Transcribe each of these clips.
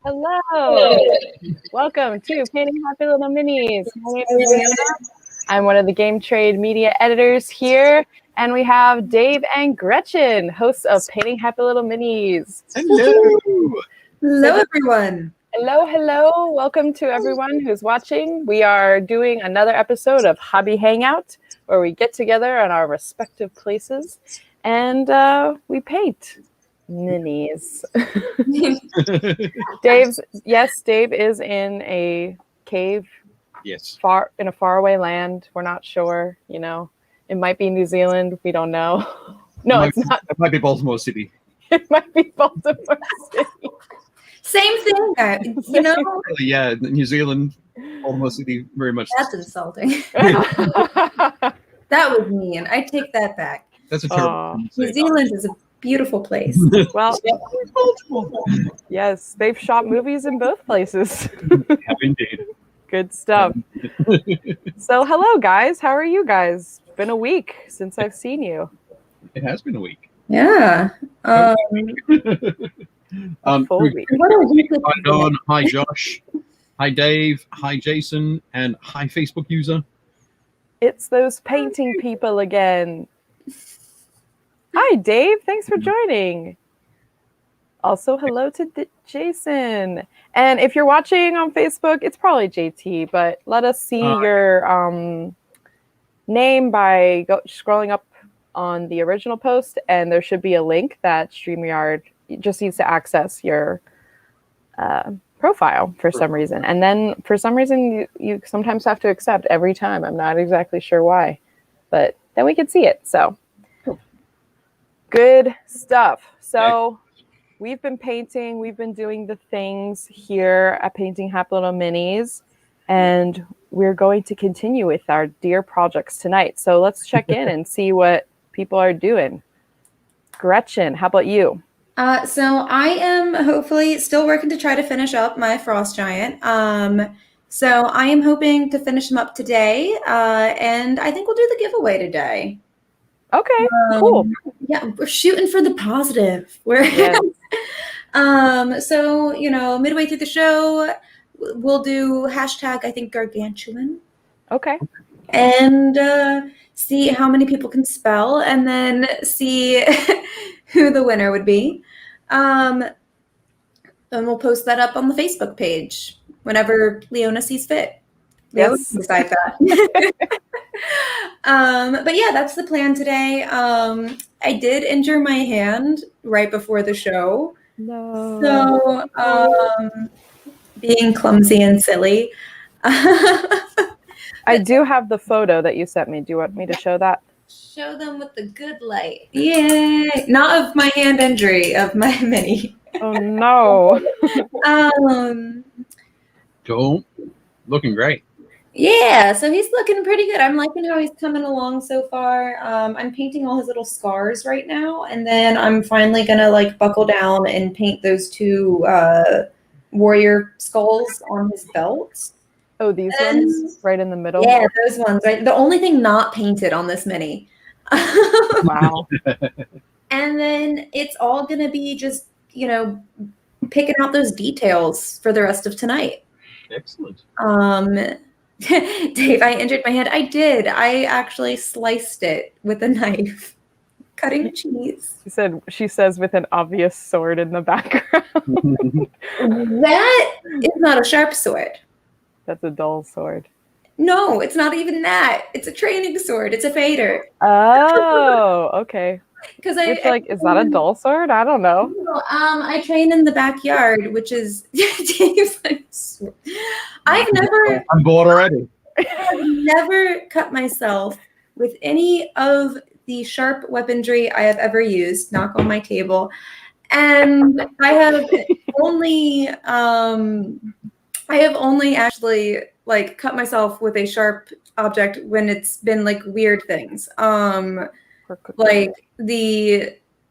Hello. Welcome to Painting Happy Little Minis. My name is Leona. I'm one of the Game Trade media editors here, and we have Dave and Gretchen, hosts of Painting Happy Little Minis. Hello. Hello, everyone. Hello, hello. Welcome to everyone who's watching. We are doing another episode of Hobby Hangout, where we get together in our respective places and we paint minis. Dave is in a cave. Yes. In a faraway land. We're not sure, It might be New Zealand. We don't know. No, it's not. It might be Baltimore City. It might be Baltimore City. Same thing, Yeah, New Zealand, Baltimore City, very much. That's insulting. That was mean. I take that back. That's a terrible thing to say. New Zealand is a beautiful place. Well, yes, they've shot movies in both places. Yeah, indeed. Good stuff. So, hello, guys. How are you guys? It's been a week since I've seen you. It has been a week. Yeah. Full week. What a week. Hi, Don. Hi, Josh. Hi, Dave. Hi, Jason. And hi, Facebook user. It's those painting people again. Hi, Dave. Thanks for joining. Also, hello to Jason. And if you're watching on Facebook, it's probably JT, but let us see your name by scrolling up on the original post, and there should be a link that StreamYard just needs to access your profile for some reason. And then for some reason, you sometimes have to accept every time. I'm not exactly sure why, but then we can see it. So good stuff. So we've been painting. We've been doing the things here at Painting Happy Little Minis, and we're going to continue with our dear projects tonight. So let's check in and see what people are doing. Gretchen, how about you? So I am hopefully still working to try to finish up my Frost Giant. So I am hoping to finish him up today, and I think we'll do the giveaway today. Okay, cool. Yeah, we're shooting for the positive. So, midway through the show, we'll do hashtag, I think, gargantuan. Okay. And see how many people can spell, and then see who the winner would be. And we'll post that up on the Facebook page whenever Leona sees fit. Yes. Decide that. But yeah, that's the plan today. I did injure my hand right before the show. No. So being clumsy and silly. I do have the photo that you sent me. Do you want me to show that? Show them with the good light. Yay! Not of my hand injury, of my mini. Oh no. Cool. Looking great. Yeah, so he's looking pretty good. I'm liking how he's coming along so far. I'm painting all his little scars right now, and then I'm finally gonna buckle down and paint those two warrior skulls on his belt. Oh, these ones right in the middle? Yeah, those ones. Right. The only thing not painted on this mini. Wow. And then it's all going to be just, picking out those details for the rest of tonight. Excellent. Dave, I injured my hand. I did. I actually sliced it with a knife, cutting cheese. She says with an obvious sword in the background. That is not a sharp sword. That's a dull sword. No, it's not even that. It's a training sword. It's a fader. Oh, okay. Because is that a dull sword? I don't know. I train in the backyard, which is Dave's like, I'm bored already. I've never cut myself with any of the sharp weaponry I have ever used. Knock on my table, and I have only actually like cut myself with a sharp object when it's been like weird things.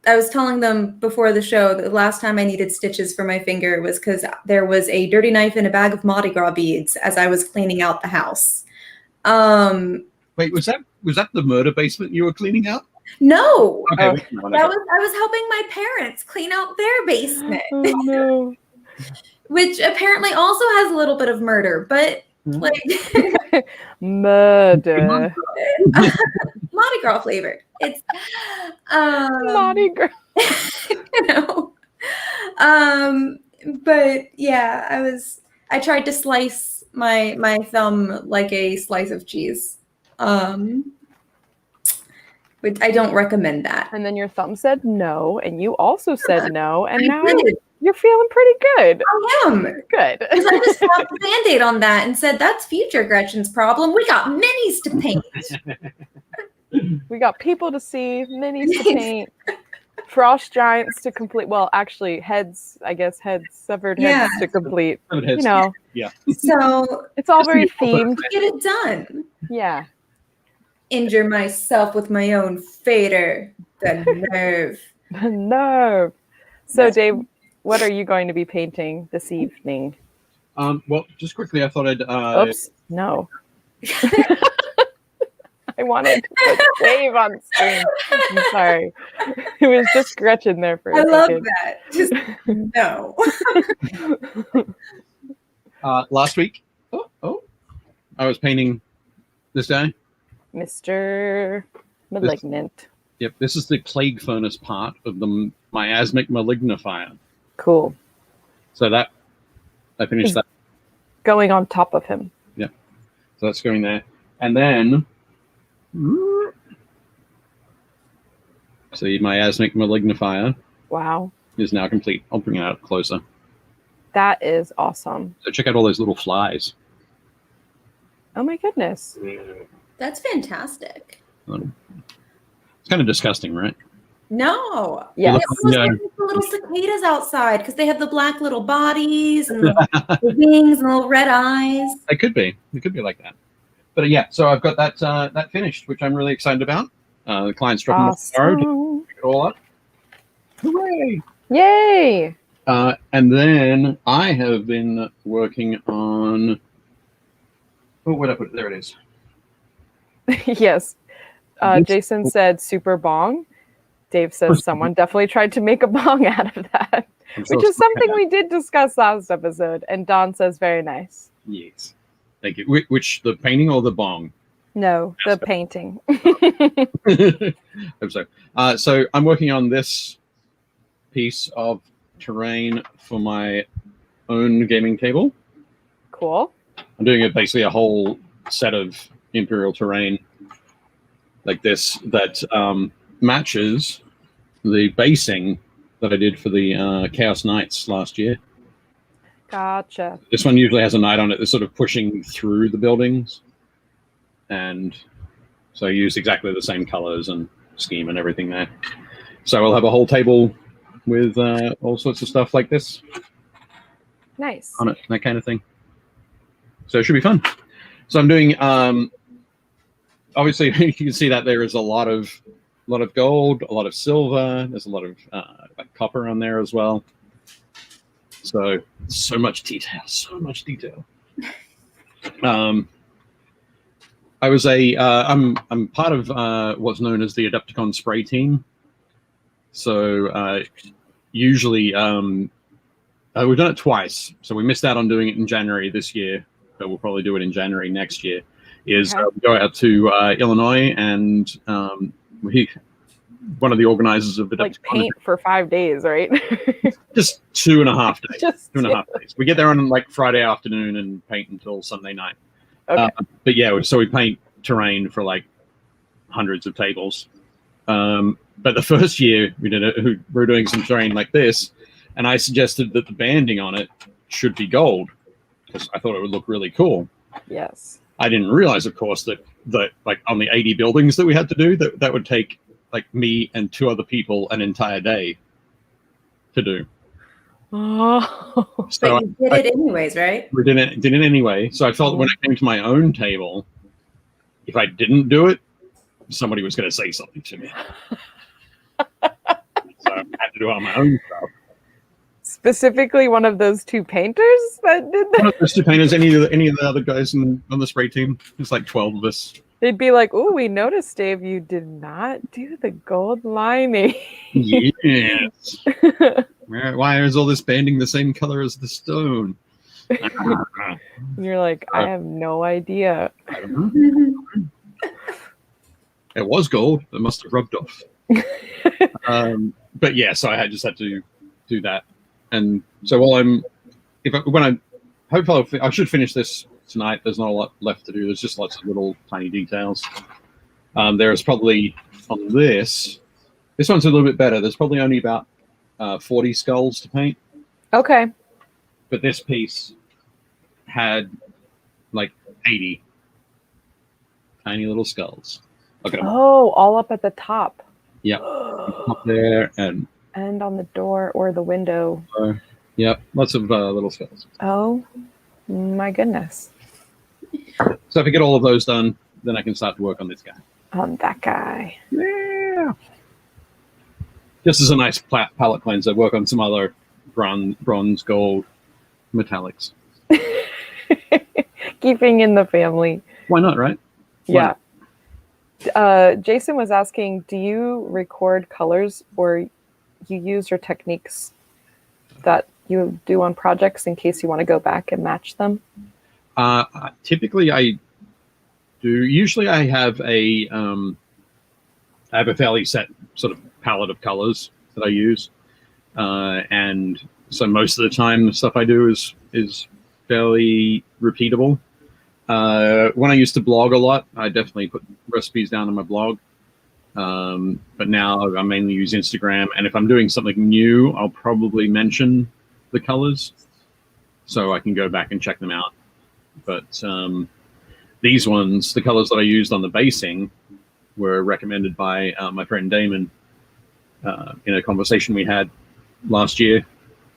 I was telling them before the show that the last time I needed stitches for my finger was because there was a dirty knife in a bag of Mardi Gras beads as I was cleaning out the house. Wait, was that the murder basement you were cleaning out? No. Okay. I was helping my parents clean out their basement. Oh, no. Which apparently also has a little bit of murder, but like murder. Mardi Gras flavored. It's Mardi Gras. But yeah, I tried to slice my thumb like a slice of cheese. But I don't recommend that. And then your thumb said no, and you also said no, and now you're feeling pretty good. I am. Good. Because I just slapped a Band-Aid on that and said, that's future Gretchen's problem. We got minis to paint. We got people to see, minis to paint, frost giants to complete. Well, actually, severed heads to complete. Yeah. So it's all very themed. Get it done. Yeah. Injure myself with my own fader. The nerve. The nerve. So, Dave, what are you going to be painting this evening? Well, just quickly, I thought I'd... Oops, no. I wanted to put Dave on screen. I'm sorry. It was just Gretchen there for a second. I love that. Just no. Last week, I was painting this guy. Mr. Malignant. Yep, this is the plague furnace part of the miasmic malignifier. Cool. So I finished that. Going on top of him. Yeah. So that's going there. And then, so the miasmic malignifier. Wow. Is now complete. I'll bring it out closer. That is awesome. So check out all those little flies. Oh my goodness. That's fantastic. It's kind of disgusting, right? No. Yeah. It was like the little cicadas outside because they have the black little bodies and the wings and the little red eyes. It could be. It could be like that. But yeah, so I've got that finished, which I'm really excited about. The client's dropping off tomorrow to pick it all up. Hooray! Yay! And then I have been working on... Oh, where'd I put it? There it is. Yes. Jason said super bong. Dave says someone definitely tried to make a bong out of that, which is something we did discuss last episode. And Don says very nice. Yes. Thank you. Which, the painting or the bong? No, the painting. Hope so. So I'm working on this piece of terrain for my own gaming table. Cool. I'm doing basically a whole set of Imperial terrain like this that matches the basing that I did for the Chaos Knights last year. Gotcha. This one usually has a knight on it that's sort of pushing through the buildings. And so I used exactly the same colors and scheme and everything there. So I'll have a whole table with all sorts of stuff like this. Nice. On it, that kind of thing. So it should be fun. So I'm doing, obviously you can see that there is a lot of gold, a lot of silver. There's a lot of like copper on there as well. So much detail, so much detail. I was I'm part of what's known as the Adepticon spray team, So usually we've done it twice. So we missed out on doing it in January this year, but we'll probably do it in January next year. Is we go out to Illinois, and one of the organizers of the like paint for 5 days, right? just 2.5 days. Just 2.5 days. We get there on like Friday afternoon and paint until Sunday night. Okay. But yeah, so we paint terrain for like hundreds of tables. But the first year we were doing some terrain like this, and I suggested that the banding on it should be gold because I thought it would look really cool. Yes. I didn't realize, of course, that like on the 80 buildings that we had to do, that would take like me and 2 other people an entire day to do. Oh, So you did it anyways, right? We did it anyway. So I felt when I came to my own table, if I didn't do it, somebody was going to say something to me. So I had to do it on my own stuff. specifically one of those 2 painters that did that? One of those 2 painters, any of the other guys on the spray team. There's like 12 of us. They'd be like, "Oh, we noticed, Dave, you did not do the gold lining." Yes. Why is all this banding the same color as the stone? And you're like, I have no idea. I don't know. It was gold. It must have rubbed off. But yeah, so I just had to do that. And so hopefully I should finish this tonight. There's not a lot left to do. There's just lots of little tiny details. There's probably on this one's a little bit better. There's probably only about 40 skulls to paint. Okay. But this piece had like 80 tiny little skulls. Look at them. Oh, all up at the top. Yep. Up there and on the door or the window. Yep. Lots of little skulls. Oh my goodness. So if I get all of those done, then I can start to work on this guy. On that guy. Yeah. Just as a nice palette cleanser, work on some other bronze, gold, metallics. Keeping in the family. Why not, right? Yeah. Jason was asking, do you record colors or you use your techniques that you do on projects in case you want to go back and match them? Typically, I do. Usually, I have a fairly set sort of palette of colors that I use, and so most of the time, the stuff I do is fairly repeatable. When I used to blog a lot, I definitely put recipes down on my blog. But now I mainly use Instagram, and if I'm doing something new, I'll probably mention the colors so I can go back and check them out. But these ones, the colors that I used on the basing, were recommended by my friend Damon in a conversation we had last year.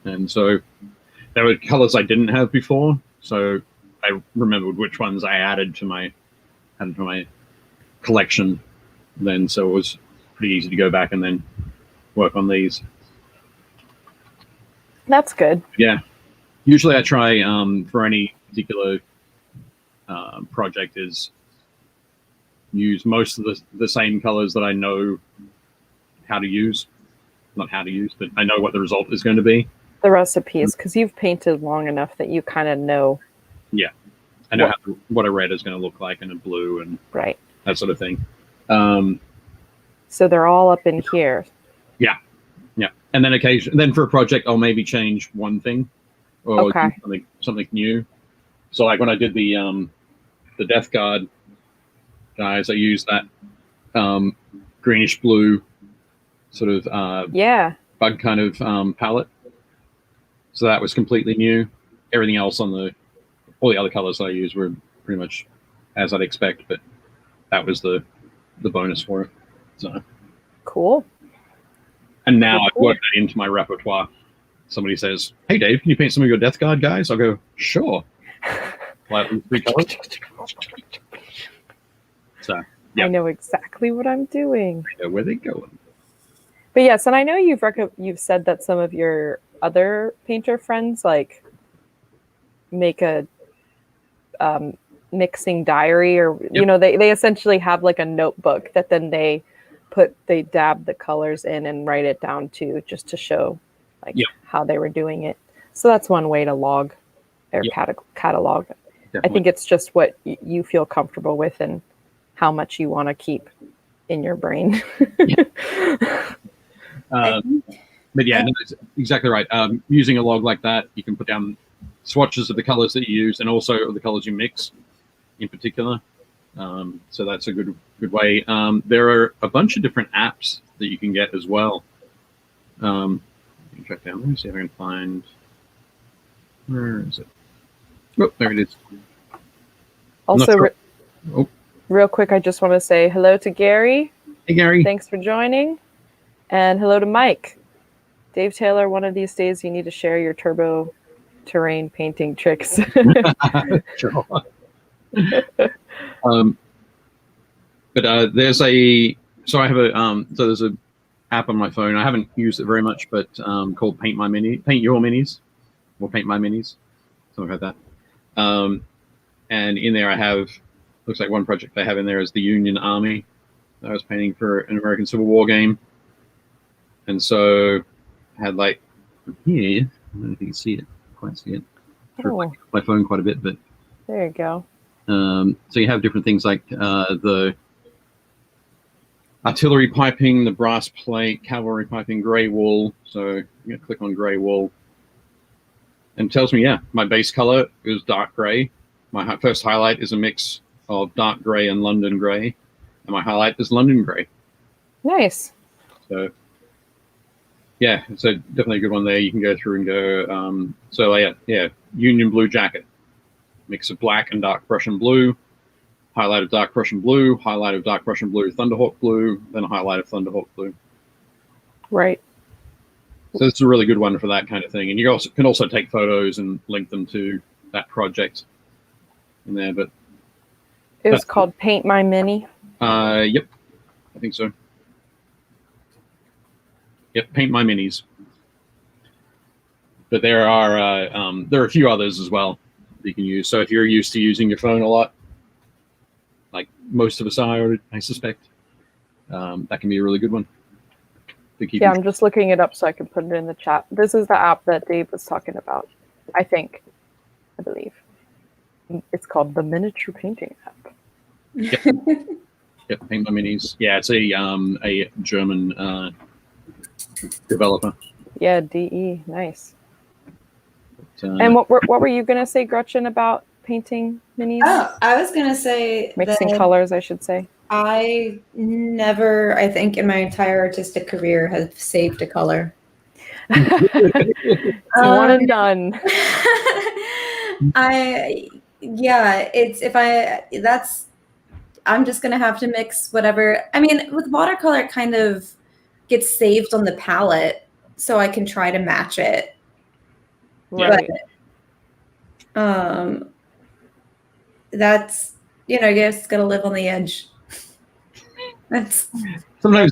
And so there were colors I didn't have before. So I remembered which ones I added to my collection then. So it was pretty easy to go back and then work on these. That's good. Yeah. Usually I try for any particular project is use most of the same colors that I know how to use. Not how to use, but I know what the result is going to be. The recipes, because you've painted long enough that you kind of know. Yeah. I know what a red is going to look like and a blue and right, that sort of thing. So they're all up in here. Yeah. Yeah. And then for a project, I'll maybe change one thing or do something new. So like when I did the Death Guard guys, I used that greenish blue sort of bug kind of palette. So that was completely new. Everything else on all the other colors I used were pretty much as I'd expect, but that was the bonus for it. So cool. And now I've worked that into my repertoire. Somebody says, "Hey Dave, can you paint some of your Death Guard guys?" I'll go, "Sure." Like 3 colors. So yeah. I know exactly what I'm doing. I know where they're going. But yes, and I know you've said that some of your other painter friends like make a mixing diary, or you know, they essentially have like a notebook that then they they dab the colors in and write it down too, just to show like how they were doing it. So that's one way to log or catalog. Definitely. I think it's just what you feel comfortable with and how much you want to keep in your brain. But yeah, no, that's exactly right. Using a log like that, you can put down swatches of the colors that you use and also of the colors you mix in particular. So that's a good way. There are a bunch of different apps that you can get as well. You can check down. Let me see if I can find. Where is it? Oh, there it is. Also, real quick, I just want to say hello to Gary. Hey, Gary. Thanks for joining. And hello to Mike. Dave Taylor, one of these days you need to share your turbo terrain painting tricks. Sure. But there's I have there's a app on my phone. I haven't used it very much, but called Paint Your Minis, or Paint My Minis, something like that. And in there I have, looks like one project I have in there is the Union Army that I was painting for an American Civil War game. And so I had like here, I don't know if you can see it, quite see it. My phone quite a bit, but there you go. So you have different things like the artillery piping, the brass plate, cavalry piping, gray wool. So you click on gray wool, and it tells me, my base color is dark gray. My first highlight is a mix of dark gray and London gray, and my highlight is London gray. Nice. So yeah, it's definitely a good one there. You can go through and go. Union blue jacket, mix of black and dark Prussian blue, highlight of dark Prussian blue, highlight of dark Prussian blue, Thunderhawk blue, then a highlight of Thunderhawk blue. Right. So it's a really good one for that kind of thing. And you can also take photos and link them to that project in there. But it was called Paint My Mini. Yep, I think so. Yep, Paint My Minis. But there are a few others as well that you can use. So if you're used to using your phone a lot, like most of us are, I suspect, that can be a really good one. I'm just looking it up so I can put it in the chat. This is the app that Dave was talking about, I believe. It's called the Miniature Painting app. Yep, Paint My Minis. Yeah, it's a German developer. Yeah, DE, nice. And what were you gonna say, Gretchen, about painting minis? Oh, I was gonna say mixing colors, I should say. I never, I think, in my entire artistic career, have saved a color. One and done. I'm just gonna have to mix whatever. I mean, with watercolor, it kind of gets saved on the palette, so I can try to match it. Right. But, that's, I guess, gotta live on the edge. That's sometimes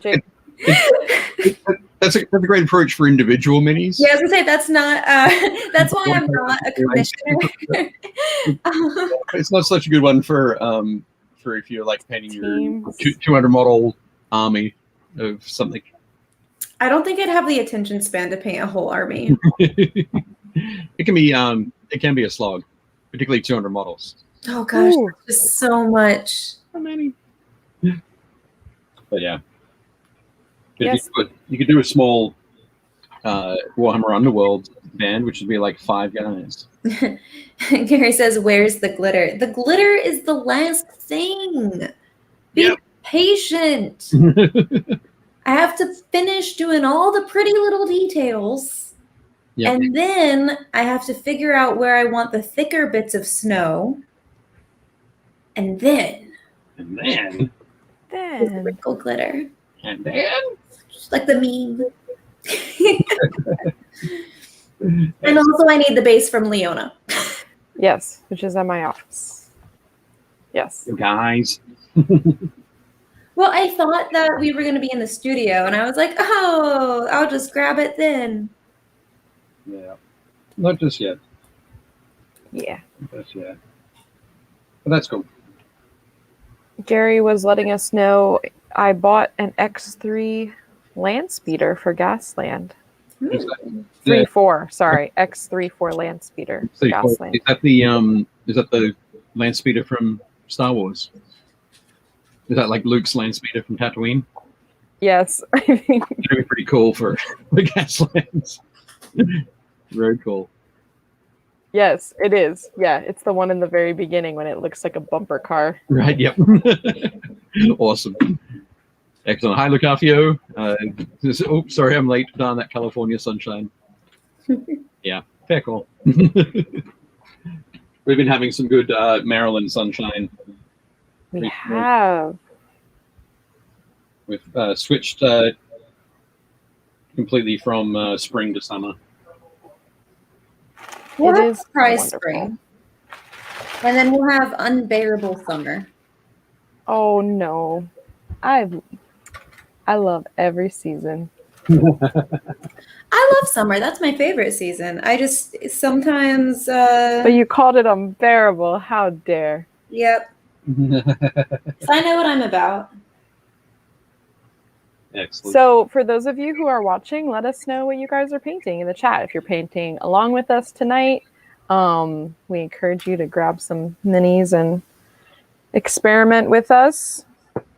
that's a great approach for individual minis. Yeah, I was gonna say that's not. That's why I'm not a commissioner. It's not such a good one for if you're like painting your 200 model army of something. I don't think I'd have the attention span to paint a whole army. It can be a slog, particularly 200 models. Oh gosh, just so much. How many? But yeah. Yes. You could do a small Warhammer Underworld band, which would be like 5 guys. Gary says, "Where's the glitter? The glitter is the last thing. Be patient. I have to finish doing all the pretty little details, and then I have to figure out where I want the thicker bits of snow, and then the wrinkle glitter, and then just like the meme." And also, I need the base from Leona. Yes, which is at my office. Yes, guys. Well, I thought that we were going to be in the studio, and I was like, "Oh, I'll just grab it then." Yeah, not just yet. Yeah, not just yet. But that's cool. Gary was letting us know I bought an X3 land speeder for Gasland. Is that, 3-4, sorry, X3-4 land speeder for Gasland. is that the land speeder from Star Wars? Is that like Luke's land speeder from Tatooine? Yes. That'd be pretty cool for the Gaslands. Very cool. Yes, it is. Yeah, it's the one in the very beginning when it looks like a bumper car. Right, yep. Awesome. Excellent. Hi, Lucafio. Oops, sorry, I'm late. Darn that California sunshine. Yeah, fair call. We've been having some good Maryland sunshine. We have. We've switched completely from spring to summer. We'll It have is surprise wonderful. spring. And then we'll have unbearable summer. Oh no. I love every season. I love summer. That's my favorite season. I just sometimes But you called it unbearable. How dare. yep. So I know what I'm about. Excellent. So for those of you who are watching, let us know what you guys are painting in the chat. If you're painting along with us tonight, we encourage you to grab some minis and experiment with us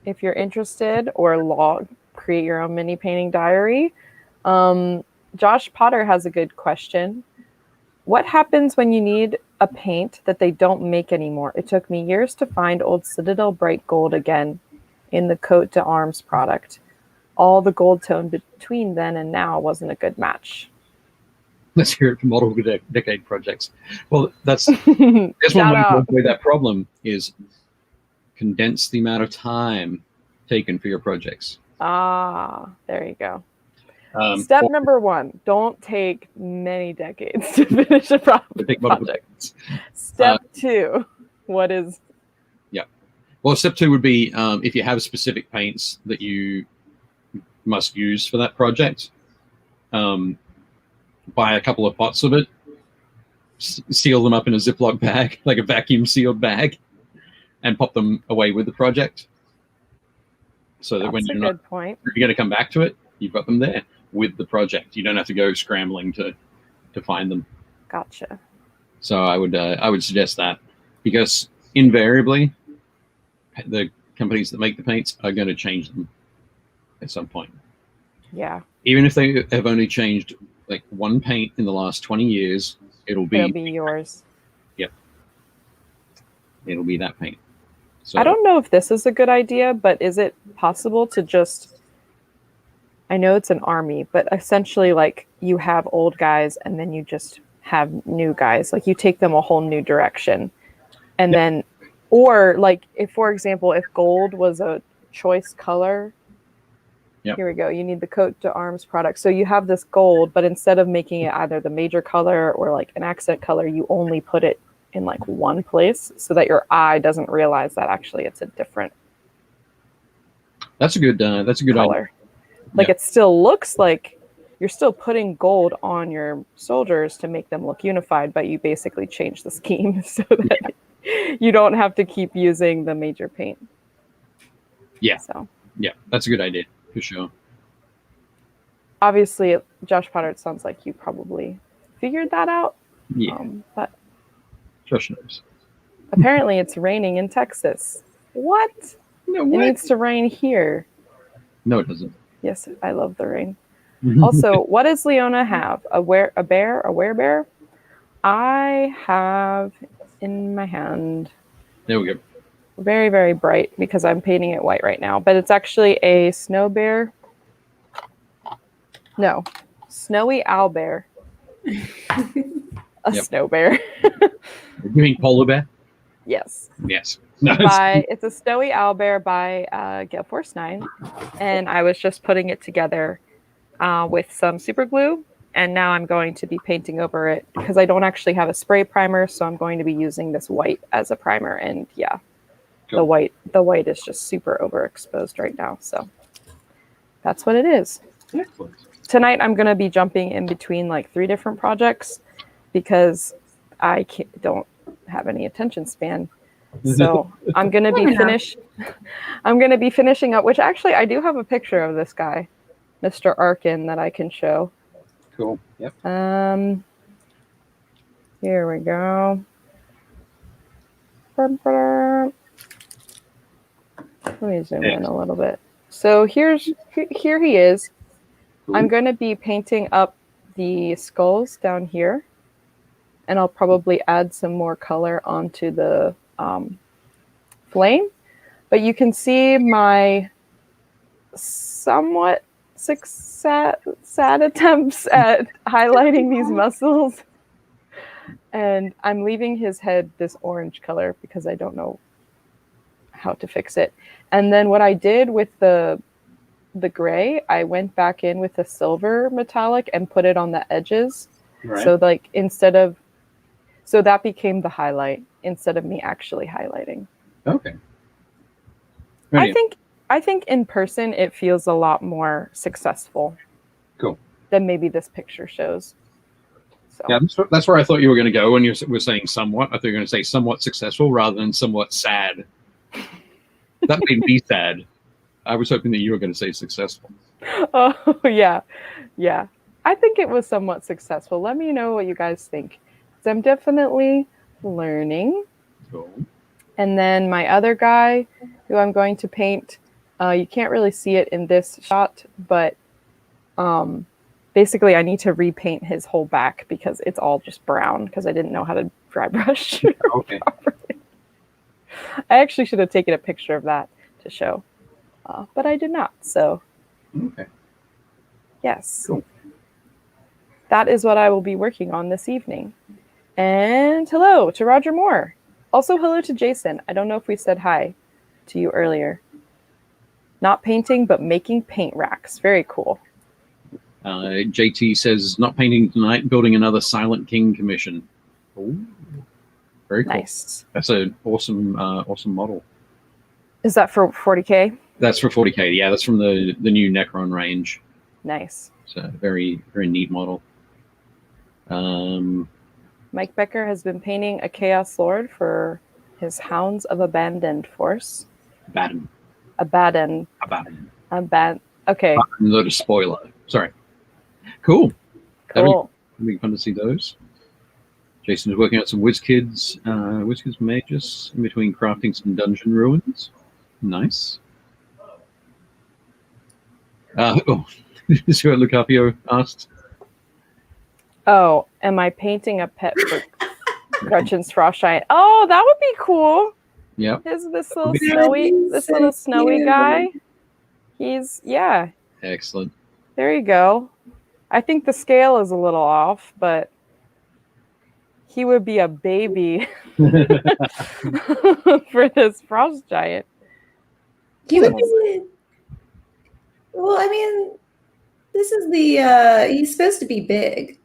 if you're interested, or create your own mini painting diary. Josh Potter has a good question. What happens when you need a paint that they don't make anymore? It took me years to find old Citadel Bright Gold again in the Coat d'Arms product. All the gold tone between then and now wasn't a good match. Let's hear it from multiple decade projects. Well, that's one way to avoid that problem is condense the amount of time taken for your projects. Ah, there you go. Step number 1, don't take many decades to finish a project. Step 2, what is? Yeah. Well, step 2 would be if you have specific paints that you must use for that project, buy a couple of pots of it, seal them up in a Ziploc bag, like a vacuum sealed bag, and pop them away with the project. So that when you're going to come back to it, you've got them there with the project. You don't have to go scrambling to find them. Gotcha. So I would suggest that, because invariably the companies that make the paints are going to change them at some point. Yeah. Even if they have only changed like one paint in the last 20 years, it'll be yours. Yep. It'll be that paint. So, I don't know if this is a good idea, but is it possible to just, I know it's an army, but essentially like you have old guys and then you just have new guys, like you take them a whole new direction. And then, or like if, for example, if gold was a choice color, here we go, you need the Coat d'Arms product. So you have this gold, but instead of making it either the major color or like an accent color, you only put it in like one place so that your eye doesn't realize that actually it's a different that's a good color. Idea. Like it still looks like you're still putting gold on your soldiers to make them look unified, but you basically change the scheme so that you don't have to keep using the major paint. Yeah. So yeah, that's a good idea for sure. Obviously, Josh Potter, it sounds like you probably figured that out. Yeah. But Josh knows. Apparently it's raining in Texas. What? No, It needs to rain here. No, it doesn't. Yes, I love the rain. Also, what does Leona have? A werebear? I have in my hand. There we go. Very, very bright because I'm painting it white right now. But it's actually a snow bear. No, snowy owl bear. Snow bear. You mean polar bear? Yes. Yes. No, It's a snowy owl bear by Gale Force 9. And I was just putting it together with some super glue. And now I'm going to be painting over it because I don't actually have a spray primer. So I'm going to be using this white as a primer. And yeah, cool. The white is just super overexposed right now. So that's what it is. Excellent. Tonight I'm going to be jumping in between like 3 different projects because I don't have any attention span. So I'm gonna be I'm gonna be finishing up. Which actually, I do have a picture of this guy, Mr. Arkin, that I can show. Cool. Yep. Here we go. Let me zoom in a little bit. So here he is. Cool. I'm going to be painting up the skulls down here, and I'll probably add some more color onto the flame. But you can see my somewhat sad attempts at highlighting these muscles. And I'm leaving his head this orange color because I don't know how to fix it. And then what I did with the gray, I went back in with the silver metallic and put it on the edges. Right. So like so that became the highlight instead of me actually highlighting. Okay. I think in person it feels a lot more successful. Cool. Than maybe this picture shows. So. Yeah, that's where I thought you were going to go when you were saying somewhat. I thought you were going to say somewhat successful rather than somewhat sad. That made me sad. I was hoping that you were going to say successful. Oh, yeah. Yeah. I think it was somewhat successful. Let me know what you guys think. So I'm definitely learning. Cool. And then my other guy who I'm going to paint, you can't really see it in this shot, but basically I need to repaint his whole back because it's all just brown because I didn't know how to dry brush Okay. properly. I actually should have taken a picture of that to show, but I did not. So, okay. Yes. Cool. That is what I will be working on this evening. And hello to Roger Moore. Also hello to Jason. I don't know if we said hi to you earlier. Not painting, but making paint racks. Very cool. JT says, not painting tonight, building another Silent King commission. Ooh, very cool. Nice. That's an awesome model. Is that for 40K? That's for 40K. Yeah, that's from the new Necron range. Nice. It's a very, very neat model. Mike Becker has been painting a Chaos Lord for his Hounds of Abandoned force. Abaddon. Okay. Not a spoiler. Sorry. Cool. Cool. That'd be fun to see those. Jason is working out some WizKids Magus in between crafting some dungeon ruins. Nice. This is what Lucapio asked. Oh, am I painting a pet for Gretchen's Frost Giant? Oh, that would be cool. Yeah. This little snowy guy. Yeah. Excellent. There you go. I think the scale is a little off, but he would be a baby for this Frost Giant. He would be. Well, I mean, this is he's supposed to be big.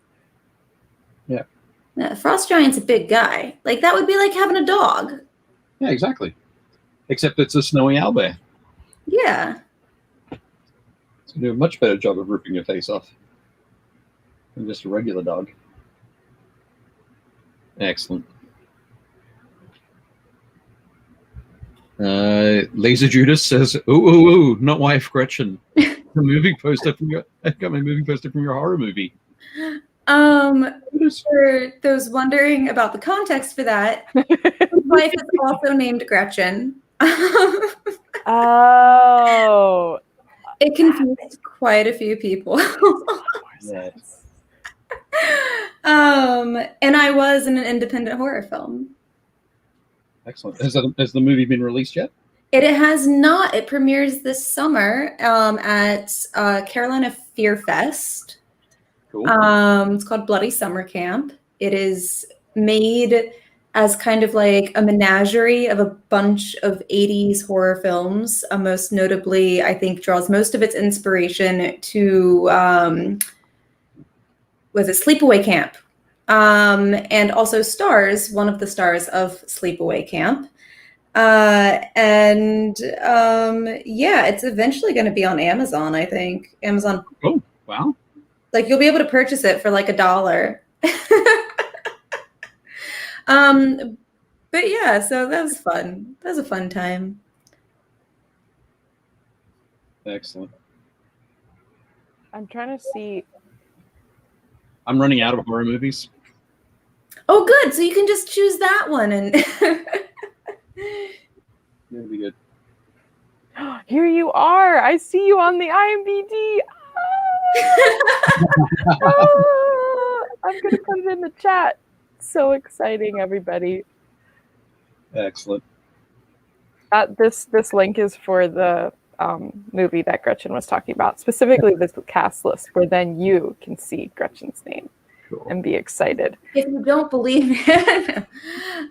Yeah. Frost Giant's a big guy. Like, that would be like having a dog. Yeah, exactly. Except it's a snowy owlbear. Yeah. It's going to do a much better job of ripping your face off than just a regular dog. Excellent. Laser Judas says, ooh, not wife Gretchen. I got my moving poster from your horror movie. For those wondering about the context for that, his wife is also named Gretchen. Oh. It confused quite a few people. Yes. And I was in an independent horror film. Excellent. Has the movie been released yet? It has not. It premieres this summer at Carolina Fear Fest. Cool. It's called Bloody Summer Camp. It is made as kind of like a menagerie of a bunch of 80s horror films. Most notably, I think, draws most of its inspiration to was it Sleepaway Camp? And also stars one of the stars of Sleepaway Camp. Yeah, it's eventually going to be on Amazon, I think. Amazon. Oh, wow. Like, you'll be able to purchase it for like $1. But yeah, so that was fun. That was a fun time. Excellent. I'm trying to see. I'm running out of horror movies. Oh, good. So you can just choose that one and. That'd be good. Here you are. I see you on the IMDb. I'm going to put it in the chat. So exciting, everybody. Excellent. This link is for the movie that Gretchen was talking about, specifically this cast list, where then you can see Gretchen's name and be excited. If you don't believe it,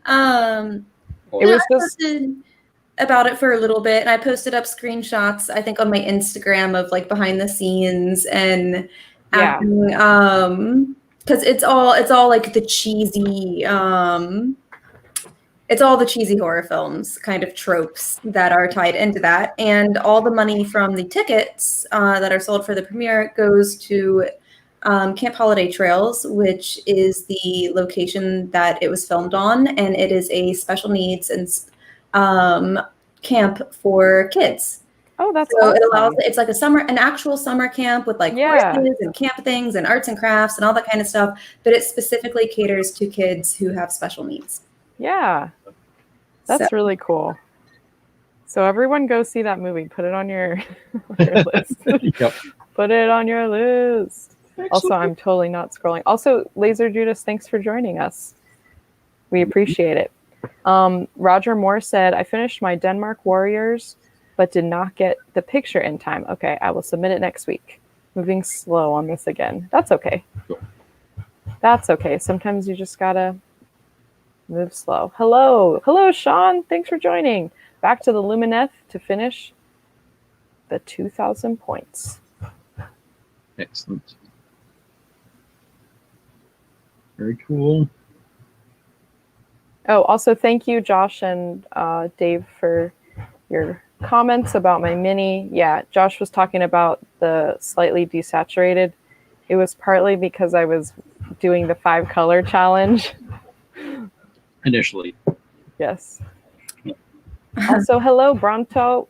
it was just about it for a little bit, and I posted up screenshots, I think, on my Instagram of like behind the scenes and acting, because it's all like the cheesy it's all the cheesy horror films kind of tropes that are tied into that, and all the money from the tickets that are sold for the premiere goes to Camp Holiday Trails, which is the location that it was filmed on, and it is a special needs and camp for kids. Oh, that's so awesome. It allows, it's like an actual summer camp with like horses and camp things and arts and crafts and all that kind of stuff, but it specifically caters to kids who have special needs. Yeah, that's really cool. So everyone go see that movie. Put it on your list. Yep. Put it on your list. Excellent. Also, I'm totally not scrolling. Also, Laser Judas, thanks for joining us. We appreciate it. Roger Moore said, I finished my Denmark Warriors, but did not get the picture in time. Okay, I will submit it next week. Moving slow on this again. That's okay. Cool. That's okay. Sometimes you just gotta move slow. Hello, Sean. Thanks for joining. Back to the Lumineth to finish the 2,000 points. Excellent. Very cool. Oh, also thank you, Josh and Dave, for your comments about my mini. Yeah, Josh was talking about the slightly desaturated. It was partly because I was doing the 5-color challenge. Initially. Yes. Also, hello, Brontonaut?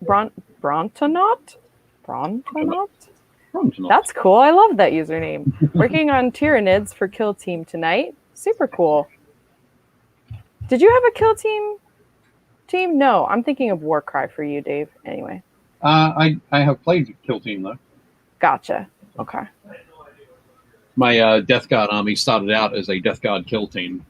That's cool. I love that username. Working on Tyranids for Kill Team tonight. Super cool. Did you have a Kill Team? No, I'm thinking of Warcry for you, Dave. Anyway. I have played Kill Team, though. Gotcha. Okay. My Death Guard army started out as a Death Guard Kill Team.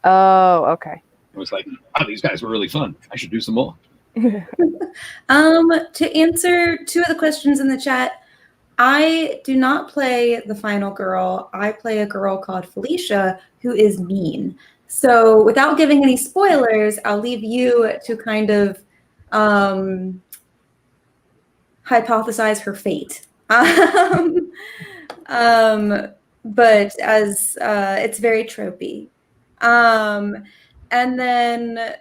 Oh, okay. I was like, these guys were really fun. I should do some more. To answer 2 of the questions in the chat, I do not play the final girl. I play a girl called Felicia who is mean. So without giving any spoilers, I'll leave you to kind of hypothesize her fate. But as it's very tropey. And then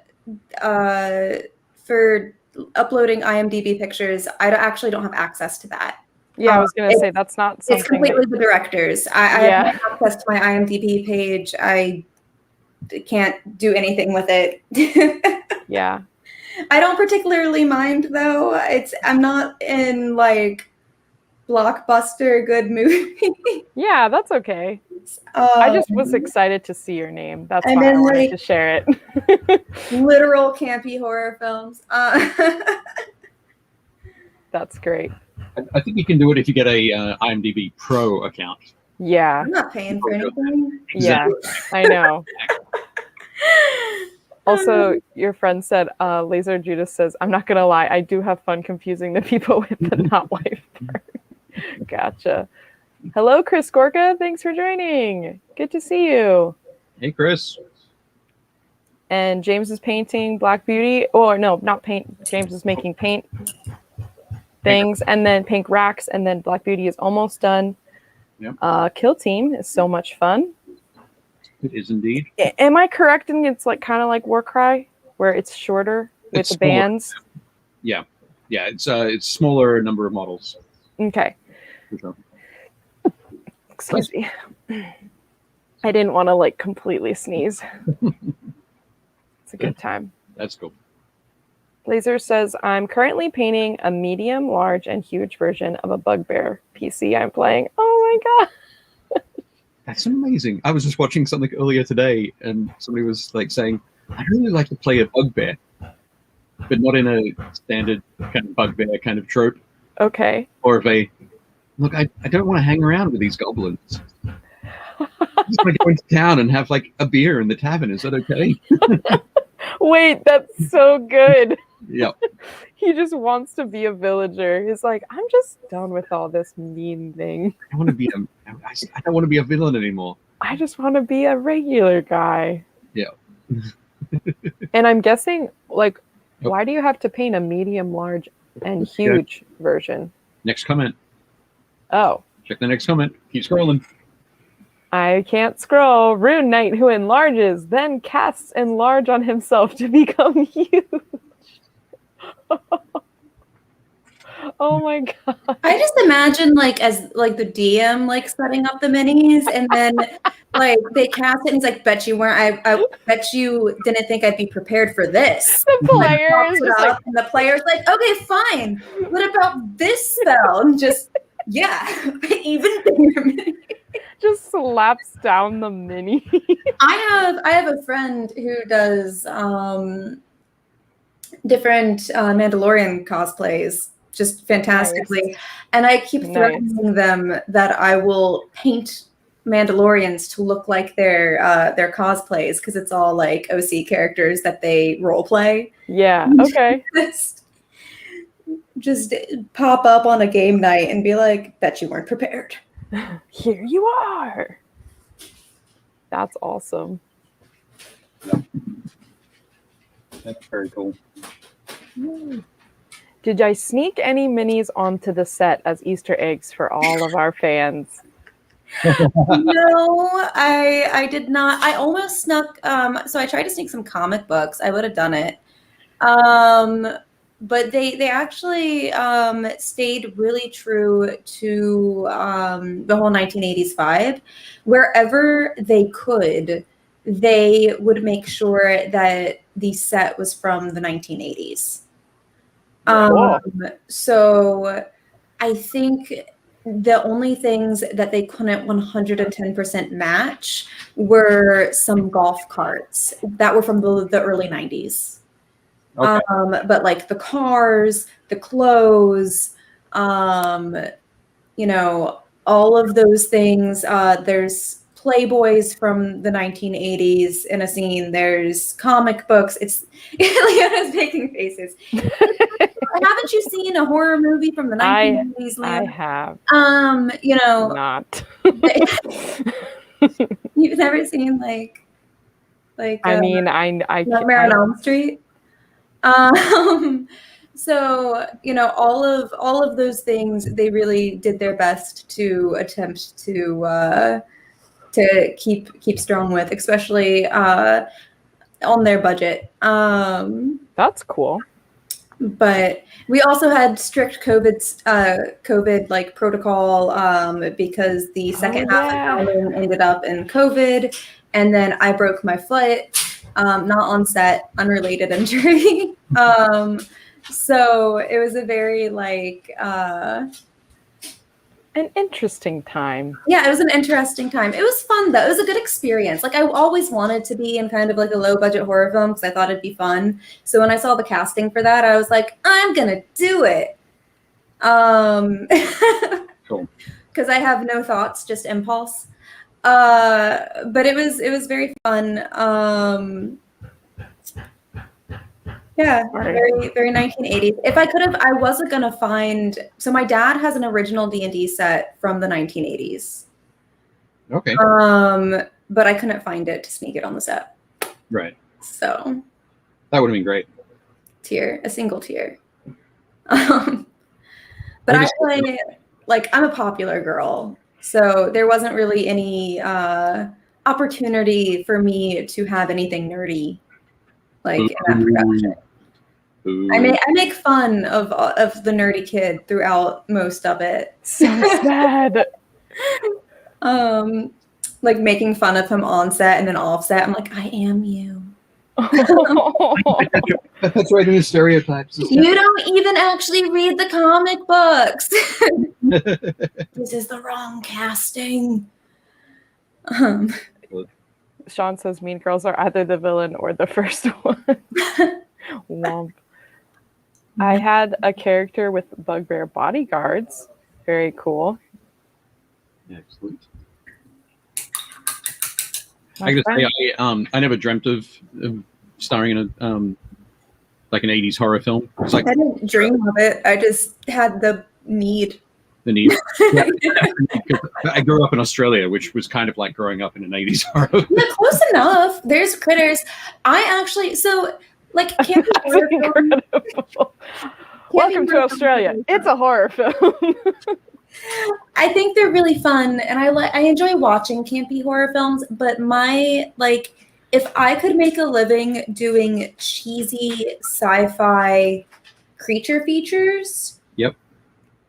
for uploading IMDb pictures, I actually don't have access to that. Yeah, I was going to say that's not something. It's completely the directors. I have no access to my IMDb page. I can't do anything with it. Yeah. I don't particularly mind though. I'm not in like blockbuster good movie. Yeah, that's okay. I just was excited to see your name. That's why I wanted to share it. Literal campy horror films. That's great. I think you can do it if you get a IMDb Pro account. Yeah. I'm not paying for anything. Exactly. Yeah, I know. Also, your friend said, Laser Judas says, I'm not going to lie, I do have fun confusing the people with the not wife part. Gotcha. Hello, Chris Gorka. Thanks for joining. Good to see you. Hey, Chris. And James is painting Black Beauty. Or no, not paint. James is making paint things and then pink racks. And then Black Beauty is almost done. Yep. Kill Team is so much fun. It is indeed. Am I correct in it's like kind of like Warcry, where it's shorter with it's the smaller bands? Yeah. Yeah, it's smaller number of models. Okay. For sure. Excuse me. I didn't want to like completely sneeze. a good time. That's cool. Blazer says, I'm currently painting a medium, large, and huge version of a Bugbear PC I'm playing. Oh my god. That's amazing. I was just watching something earlier today, and somebody was like saying, I'd really like to play a Bugbear, but not in a standard kind of Bugbear kind of trope. Okay. Or if I don't want to hang around with these goblins. I just want to go into town and have like a beer in the tavern. Is that okay? Wait, that's so good. Yep. He just wants to be a villager. He's like, I'm just done with all this mean thing. I don't want to be a villain anymore. I just want to be a regular guy. Yeah. And I'm guessing, like, Yep. why do you have to paint a medium, large, and huge version? Next comment. Oh. Check the next comment. Keep scrolling. I can't scroll. Rune Knight who enlarges, then casts enlarge on himself to become huge. Oh my god. I just imagine like as like the DM like setting up the minis and then like they cast it and he's like, bet you weren't I bet you didn't think I'd be prepared for this. The player is just like, and the player's like, okay, fine. What about this spell? And just even bigger mini. just slaps down the mini. I have a friend who does different Mandalorian cosplays just fantastically. Nice. And I keep threatening them that I will paint Mandalorians to look like their cosplays because it's all like OC characters that they role play. Yeah, okay. Just pop up on a game night and be like, bet you weren't prepared. Here you are. That's awesome. That's very cool. Did I sneak any minis onto the set as Easter eggs for all of our fans? No, I did not. I almost snuck. So I tried to sneak some comic books. I would have done it. But they actually stayed really true to the whole 1980s vibe. Wherever they could, they would make sure that the set was from the 1980s. Cool. So I think the only things that they couldn't 110% match were some golf carts that were from the early 90s. Okay. But like the cars, the clothes, all of those things. There's Playboys from the 1980s in a scene. There's comic books. It's Leona's making faces. Haven't you seen a horror movie from the 1980s, Leona? I have. Not. You've never seen like I mean, I Nightmare on Elm Street. So all of those things, they really did their best to attempt to keep strong with, especially on their budget. That's cool. But we also had strict COVID like protocol because the second half of filming ended up in COVID, and then I broke my foot, not on set, unrelated injury. So it was a very like an interesting time. Yeah, it was an interesting time. It was fun though. It was a good experience. Like I always wanted to be in kind of like a low budget horror film because I thought it'd be fun. So when I saw the casting for that, I was like, I'm gonna do it. Cool. Because I have no thoughts, just impulse. But it was very fun. Yeah, very, very 1980s. If I could have, I wasn't gonna find. So my dad has an original D&D set from the 1980s. Okay. But I couldn't find it to sneak it on the set. Right. So that would have been great. A single tier. But I play like I'm a popular girl, so there wasn't really any opportunity for me to have anything nerdy like in that production. Ooh. I make fun of the nerdy kid throughout most of it. So sad. Like making fun of him on set and then off set. I'm like, I am you. That's right in the stereotypes. You don't even actually read the comic books. This is the wrong casting. Sean says Mean Girls are either the villain or the first one. Womp. I had a character with bugbear bodyguards. Very cool. Excellent. I gotta say, I never dreamt of starring in a like an 80s horror film. It's like I didn't dream of it. I just had the need. the need. Yeah. I grew up in Australia, which was kind of like growing up in an 80s horror. Yeah, close enough. There's critters. Like campy horror film. Incredible. Welcome to Australia. It's a horror film. I think they're really fun, and I enjoy watching campy horror films. But if I could make a living doing cheesy sci-fi creature features, Yep,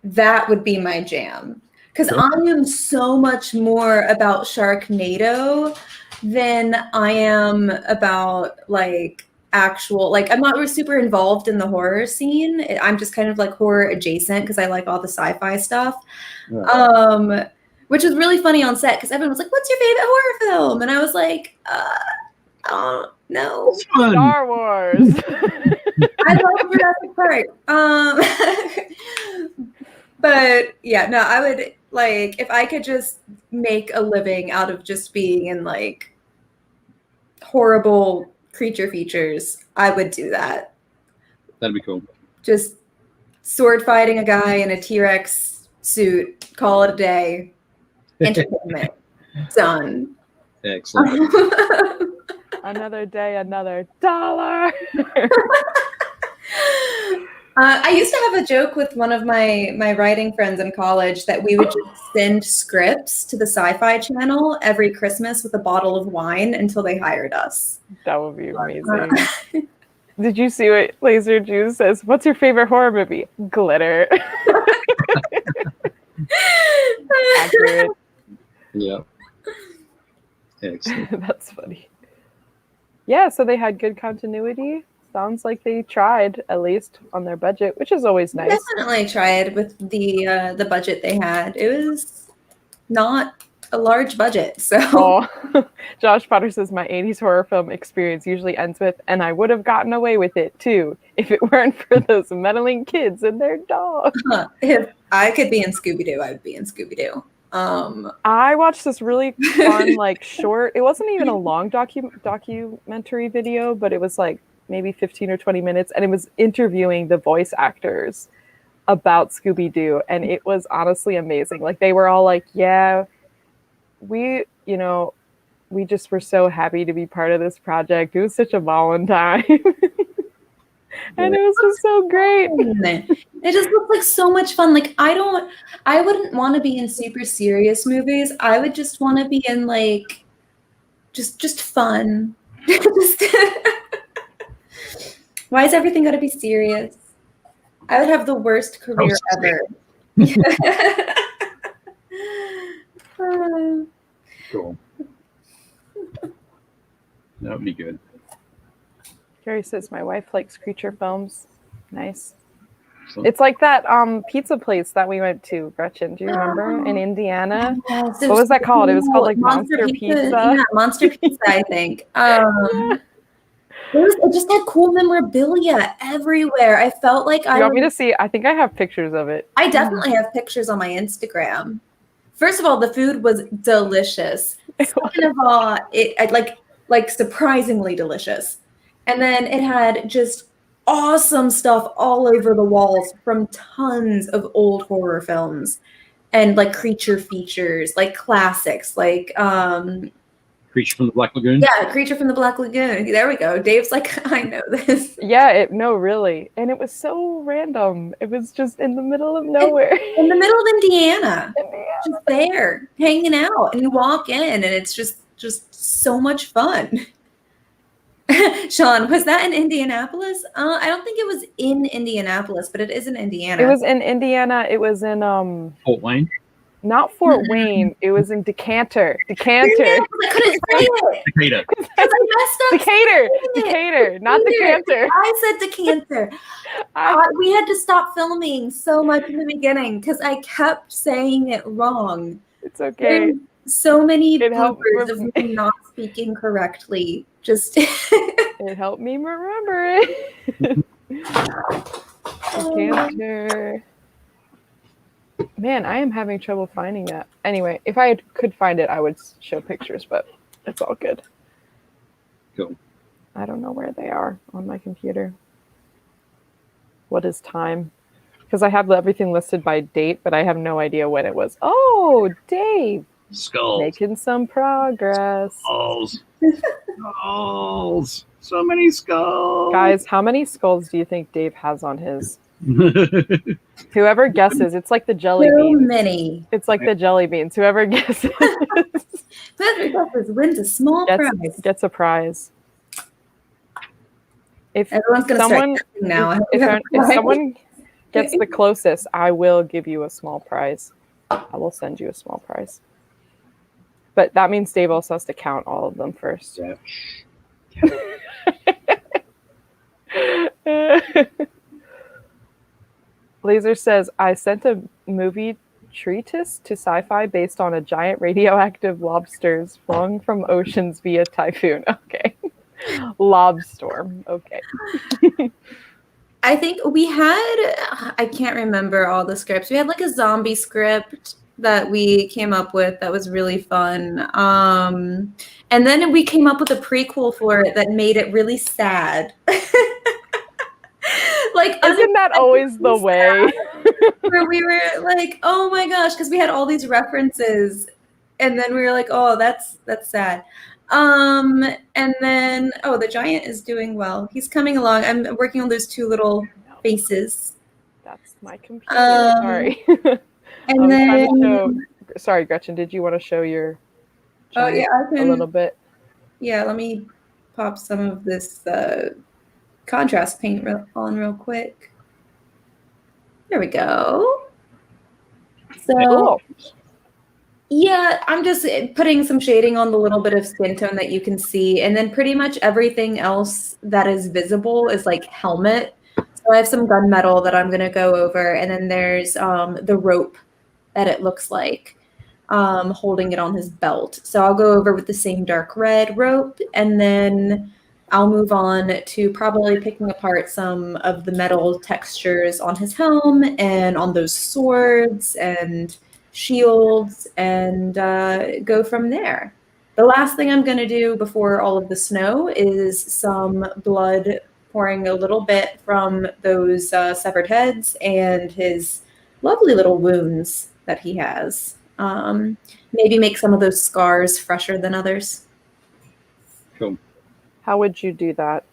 that would be my jam. Because Sure. I am so much more about Sharknado than I am about I'm not super involved in the horror scene. I'm just kind of like horror adjacent because I like all the sci-fi stuff. Right. Which was really funny on set because everyone was like, "What's your favorite horror film?" And I was like, I don't know. Star Wars. I love Jurassic Park. But yeah, no, I would if I could just make a living out of just being in horrible creature features, I would do that. That'd be cool. Just sword fighting a guy in a T-Rex suit, call it a day. Entertainment. Done. Excellent. Another day, another dollar. I used to have a joke with one of my writing friends in college that we would just send scripts to the Sci-Fi Channel every Christmas with a bottle of wine until they hired us. That would be amazing. Did you see what Laser Juice says? What's your favorite horror movie? Glitter. Accurate. Yeah. Excellent. That's funny. Yeah, so they had good continuity. Sounds like they tried, at least on their budget, which is always nice. Definitely tried with the budget they had. It was not a large budget, so. Oh. Josh Potter says my 80s horror film experience usually ends with, and I would have gotten away with it too if it weren't for those meddling kids and their dog. If I could be in Scooby-Doo, I would be in Scooby-Doo. I watched this really fun short. It wasn't even a long documentary video, but it was maybe 15 or 20 minutes, and it was interviewing the voice actors about Scooby-Doo, and it was honestly amazing. They were all like, yeah, we just were so happy to be part of this project. It was such a Valentine. And it was just so great. It just looked like so much fun. I wouldn't want to be in super serious movies. I would just want to be in just fun. Why is everything got to be serious? I would have the worst career ever. Cool. That would be good. Carrie says my wife likes creature films. Nice. So, It's like that pizza place that we went to, Gretchen. Do you remember in Indiana? Yes, What was that called? It was called Monster Pizza. Yeah, Monster Pizza, I think. It just had cool memorabilia everywhere. I felt like You want me to see? I think I have pictures of it. I definitely have pictures on my Instagram. First of all, the food was delicious. Second of all, it surprisingly delicious. And then it had just awesome stuff all over the walls from tons of old horror films and creature features, classics, Creature from the Black Lagoon? Yeah, Creature from the Black Lagoon. There we go. Dave's like, I know this. Yeah, no, really. And it was so random. It was just in the middle of nowhere. In the middle of Indiana. Just there, hanging out. And you walk in and it's just so much fun. Sean, was that in Indianapolis? I don't think it was in Indianapolis, but it is in Indiana. It was in Indiana. It was in Fort Wayne? Not Fort Wayne. It was in Decanter. Decanter. I couldn't say it. Decatur. Because I messed up. Decatur. saying it. Decatur. Not Decanter. I said decanter. We had to stop filming so much in the beginning because I kept saying it wrong. It's okay. So many It helped bloopers of me not speaking correctly. Just It helped me remember it. Decanter. Man, I am having trouble finding that. Anyway, if I could find it, I would show pictures, but it's all good. Cool. I don't know where they are on my computer. What is time? Because I have everything listed by date, but I have no idea when it was. Oh, Dave. Skulls. Making some progress. Skulls. Skulls. So many skulls. Guys, how many skulls do you think Dave has on his? Whoever guesses, it's like the jelly so beans. many. It's like the jelly beans. Whoever guesses Whoever guesses wins a small prize. gets a prize. If Everyone's gonna someone, start guessing now. if someone gets the closest, I will give you a small prize. I will send you a small prize. But that means Dave also has to count all of them first. Yeah. Laser says, I sent a movie treatise to sci-fi based on a giant radioactive lobsters flung from oceans via typhoon. Okay. Lobstorm. Okay. I think we had, I can't remember all the scripts. We had like a zombie script that we came up with that was really fun. And then we came up with a prequel for it that made it really sad. Like, isn't that always the way? Where we were like, oh my gosh, because we had all these references, and then we were like, oh, that's sad. And then, oh, the giant is doing well. He's coming along. I'm working on those two little faces. That's my computer. Sorry. And then, sorry, Gretchen. Did you want to show your? Oh yeah, I can a little bit. Yeah, let me pop some of this contrast paint on real quick. There we go. So. Cool. Yeah, I'm just putting some shading on the little bit of skin tone that you can see. And then pretty much everything else that is visible is like helmet. So I have some gunmetal that I'm going to go over. And then there's the rope that it looks like holding it on his belt. So I'll go over with the same dark red rope. And then I'll move on to probably picking apart some of the metal textures on his helm and on those swords and shields and go from there. The last thing I'm going to do before all of the snow is some blood pouring a little bit from those severed heads and his lovely little wounds that he has. Maybe make some of those scars fresher than others. Cool. How would you do that?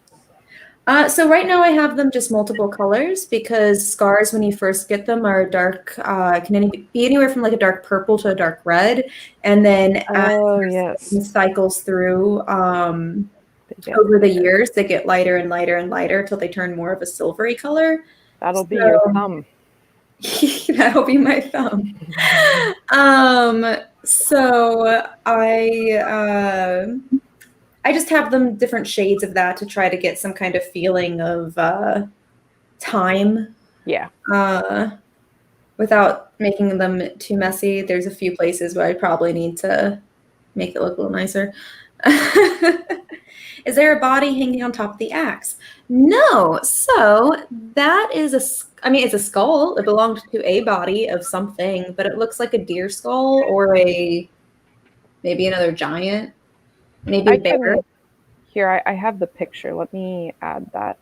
So right now I have them just multiple colors because scars when you first get them are dark, can be anywhere from like a dark purple to a dark red. And then as it cycles through over the years, they get lighter and lighter and lighter until they turn more of a silvery color. That'll be your thumb. That'll be my thumb. So I just have them different shades of that to try to get some kind of feeling of time. Yeah. Without making them too messy. There's a few places where I probably need to make it look a little nicer. Is there a body hanging on top of the axe? No. So that is it's a skull. It belonged to a body of something, but it looks like a deer skull or maybe another giant. Maybe a bear. Here, I have the picture. Let me add that.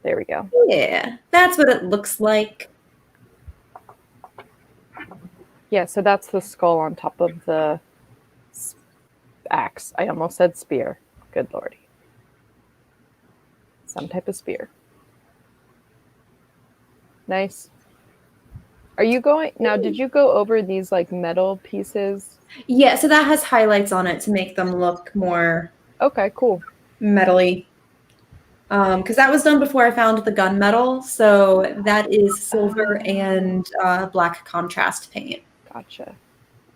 There we go. Yeah, that's what it looks like. Yeah, so that's the skull on top of the axe. I almost said spear. Good lordy. Some type of spear. Nice. Are you going now? Did you go over these like metal pieces? Yeah, so that has highlights on it to make them look more okay, cool, metally. because that was done before I found the gunmetal. So that is silver and black contrast paint. Gotcha.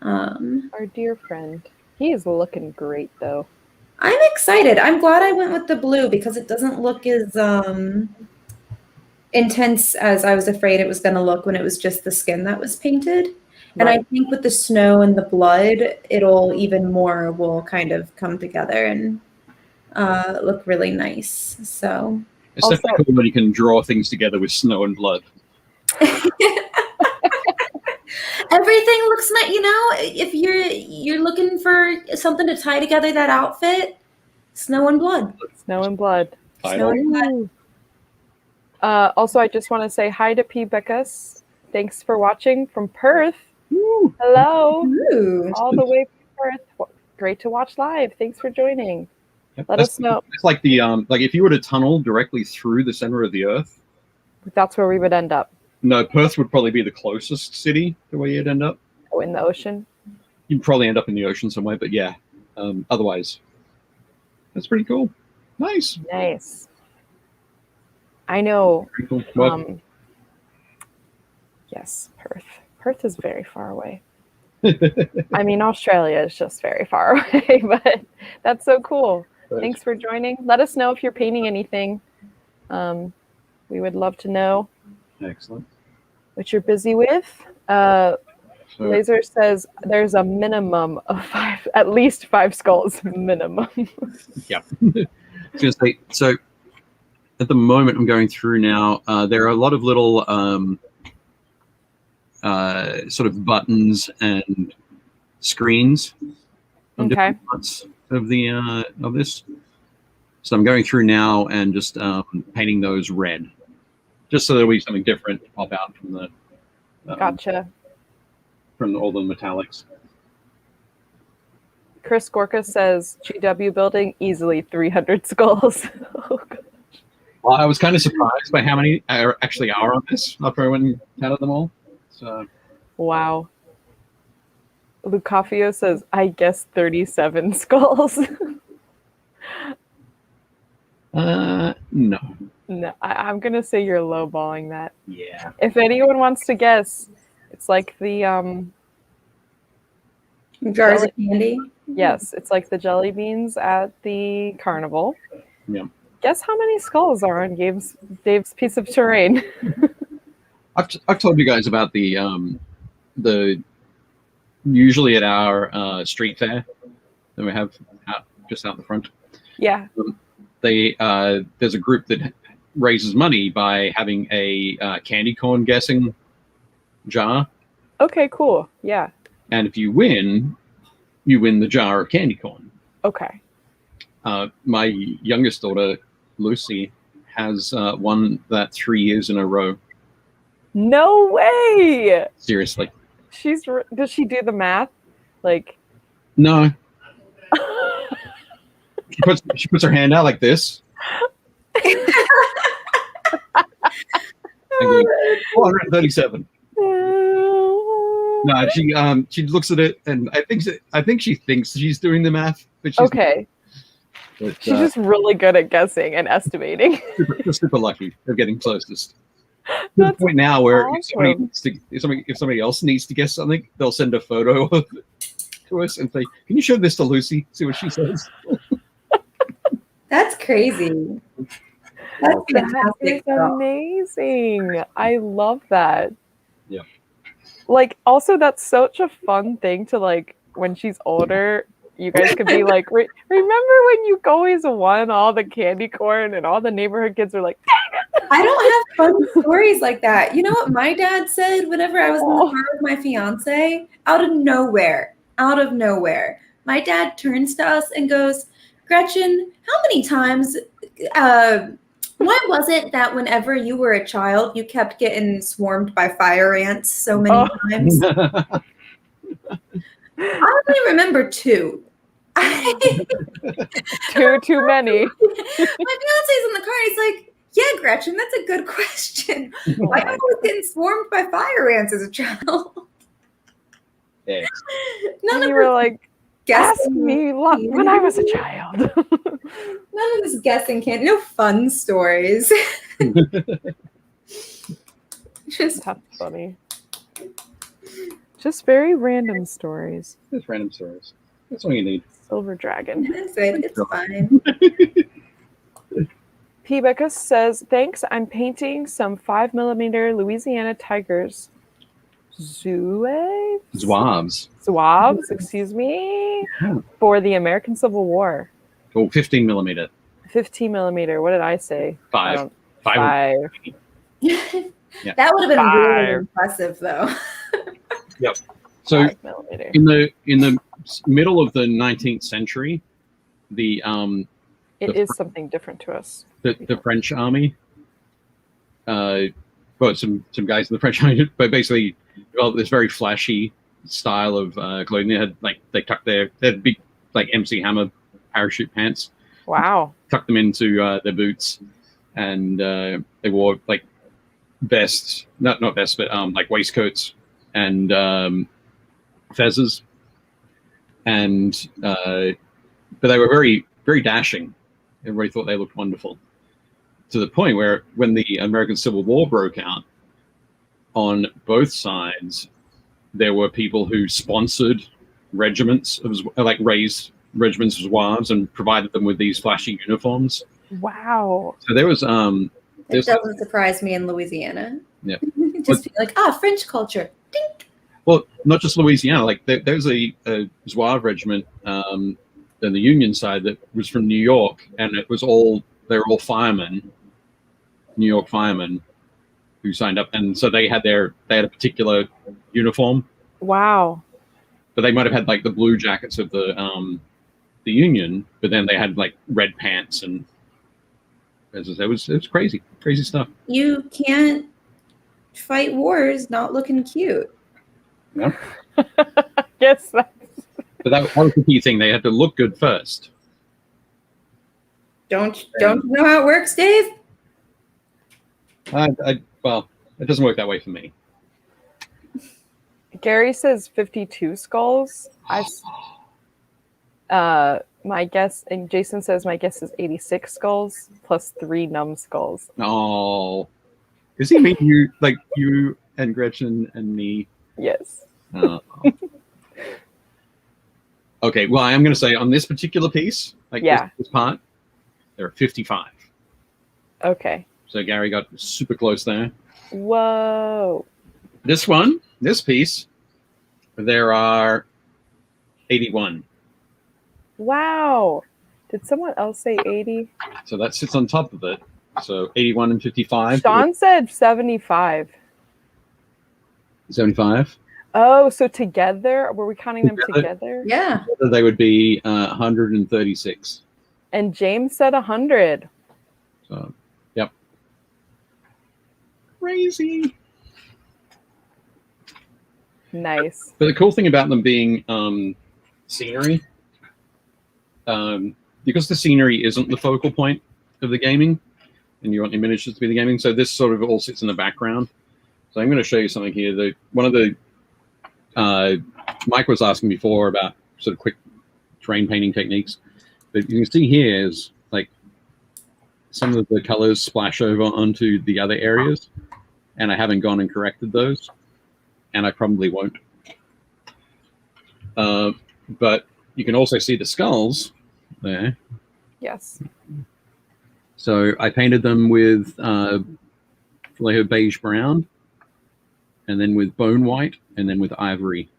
Um, Our dear friend. He is looking great, though. I'm excited. I'm glad I went with the blue because it doesn't look as intense as I was afraid it was going to look when it was just the skin that was painted. And I Right. think with the snow and the blood, it'll even more will kind of come together and look really nice. So It's Also- definitely cool when you can draw things together with snow and blood. everything looks nice. You know, if you're looking for something to tie together that outfit, snow and blood. Snow and blood. Snow and blood. Ooh. Also, I just want to say hi to P. Beckus. Thanks for watching from Perth. Woo. Hello. Ooh. All the way from Perth. Great to watch live. Thanks for joining. Yep. Let us know. It's like the like if you were to tunnel directly through the center of the Earth. That's where we would end up. No, Perth would probably be the closest city to where you'd end up. Oh, in the ocean. You'd probably end up in the ocean somewhere, but yeah. Otherwise, that's pretty cool. Nice. Nice. I know. Pretty cool. Well, Yes, Perth. Perth is very far away. I mean, Australia is just very far away, but that's so cool. Thanks for joining. Let us know if you're painting anything. We would love to know Excellent. what you're busy with. So, Laser says there's a minimum of at least 5 skulls minimum. yeah. I was going to say, so at the moment I'm going through now, there are a lot of little sort of buttons and screens on different parts of the of this. So I'm going through now and just painting those red, just so there'll be something different to pop out from the Gotcha. from all the metallics. Chris Gorka says GW building easily 300 skulls. Oh, God. Well, I was kind of surprised by how many actually are on this after I went and counted them all. So Wow. Lucafio says, I guess 37 skulls. no. No, I'm going to say you're lowballing that. Yeah. If anyone wants to guess, it's like the, Jars of candy. yes, it's like the jelly beans at the carnival. Yeah. Guess how many skulls are on Dave's piece of terrain? I've told you guys about the usually at our street fair that we have just out the front. Yeah. There's a group that raises money by having a candy corn guessing jar, Okay, cool. Yeah. and if you win the jar of candy corn. Okay. My youngest daughter Lucy has won that 3 years in a row. No way. Seriously. Does she do the math? Like, No. She puts her hand out like this. 437. No, she looks at it and I think she thinks she's doing the math, but she's okay. But, She's just really good at guessing and estimating. super lucky of getting closest. To the That's point now where awesome. if somebody else needs to guess something, they'll send a photo of it to us and say, "Can you show this to Lucy? See what she says." That's crazy. That's That fantastic. is stuff. amazing. I love that. Yeah. Like, also, that's such a fun thing to, like, when she's older, you guys could be like, remember when you always won all the candy corn and all the neighborhood kids were like, I don't have fun stories like that. You know what my dad said whenever I was in the Oh. car with my fiance? Out of nowhere, my dad turns to us and goes, Gretchen, how many times, why was it that whenever you were a child, you kept getting swarmed by fire ants so many times? I only remember 2. too many. My fiance's in the car and he's like, yeah, Gretchen, that's a good question. Why am I always getting swarmed by fire ants as a child? Yeah. None And of you her were like, Ask me when I was a child. None of this guessing can't. No fun stories. Just That's funny. Just very random stories. Just random stories. That's all you need. Silver Dragon. that's it. It's fine. P. Becca says, thanks. I'm painting some 5mm Louisiana tigers. Zouaves, excuse me, Yeah. for the American Civil War. Oh, 15mm. 15mm. What did I say? I 5. don't- 5. 5. Yeah. That would have been really 5. impressive, though. Yep. So 5mm. in the middle of the 19th century, It is something different to us. the French army, well, some guys in the French army, but basically developed this very flashy style of clothing. They had they had big MC Hammer parachute pants. Wow. Tucked them into their boots, and they wore vests, not vests, but waistcoats and fezzes, and but they were very, very dashing. Everybody thought they looked wonderful, to the point where when the American Civil War broke out, on both sides, there were people who sponsored regiments of raised regiments of Zouaves and provided them with these flashy uniforms. Wow. So there was It doesn't surprise me in Louisiana. Yeah. Just be French culture. Dink. Well, not just Louisiana. There's a Zouave regiment in the Union side that was from New York, and they were all firemen, New York firemen, who signed up, and so they had a particular uniform. Wow. But they might have had the blue jackets of the Union, but then they had red pants, and as I said, it was crazy stuff. You can't fight wars not looking cute. Yeah. Yes. But that was the key thing. They had to look good first. Don't you know how it works, Dave? Well, it doesn't work that way for me. Gary says 52 skulls. My guess, and Jason says my guess is 86 skulls plus 3 numbskulls. Oh, does he mean you you and Gretchen and me? Yes. Okay, well, I am going to say on this particular piece, this part, there are 55. Okay. So Gary got super close there. Whoa. This piece, there are 81. Wow. Did someone else say 80? So that sits on top of it. So 81 and 55. Sean said 75. 75. Oh, so together? Were we counting them together? Yeah. They would be 136. And James said 100. So, yep. Crazy. Nice. But the cool thing about them being scenery, because the scenery isn't the focal point of the gaming, and you want your miniatures to be the gaming, so this sort of all sits in the background. So I'm going to show you something here. One of the Mike was asking before about sort of quick terrain painting techniques, but you can see here is some of the colors splash over onto the other areas, and I haven't gone and corrected those, and I probably won't. But you can also see the skulls there. Yes. So I painted them with Vallejo beige brown, and then with bone white, and then with ivory.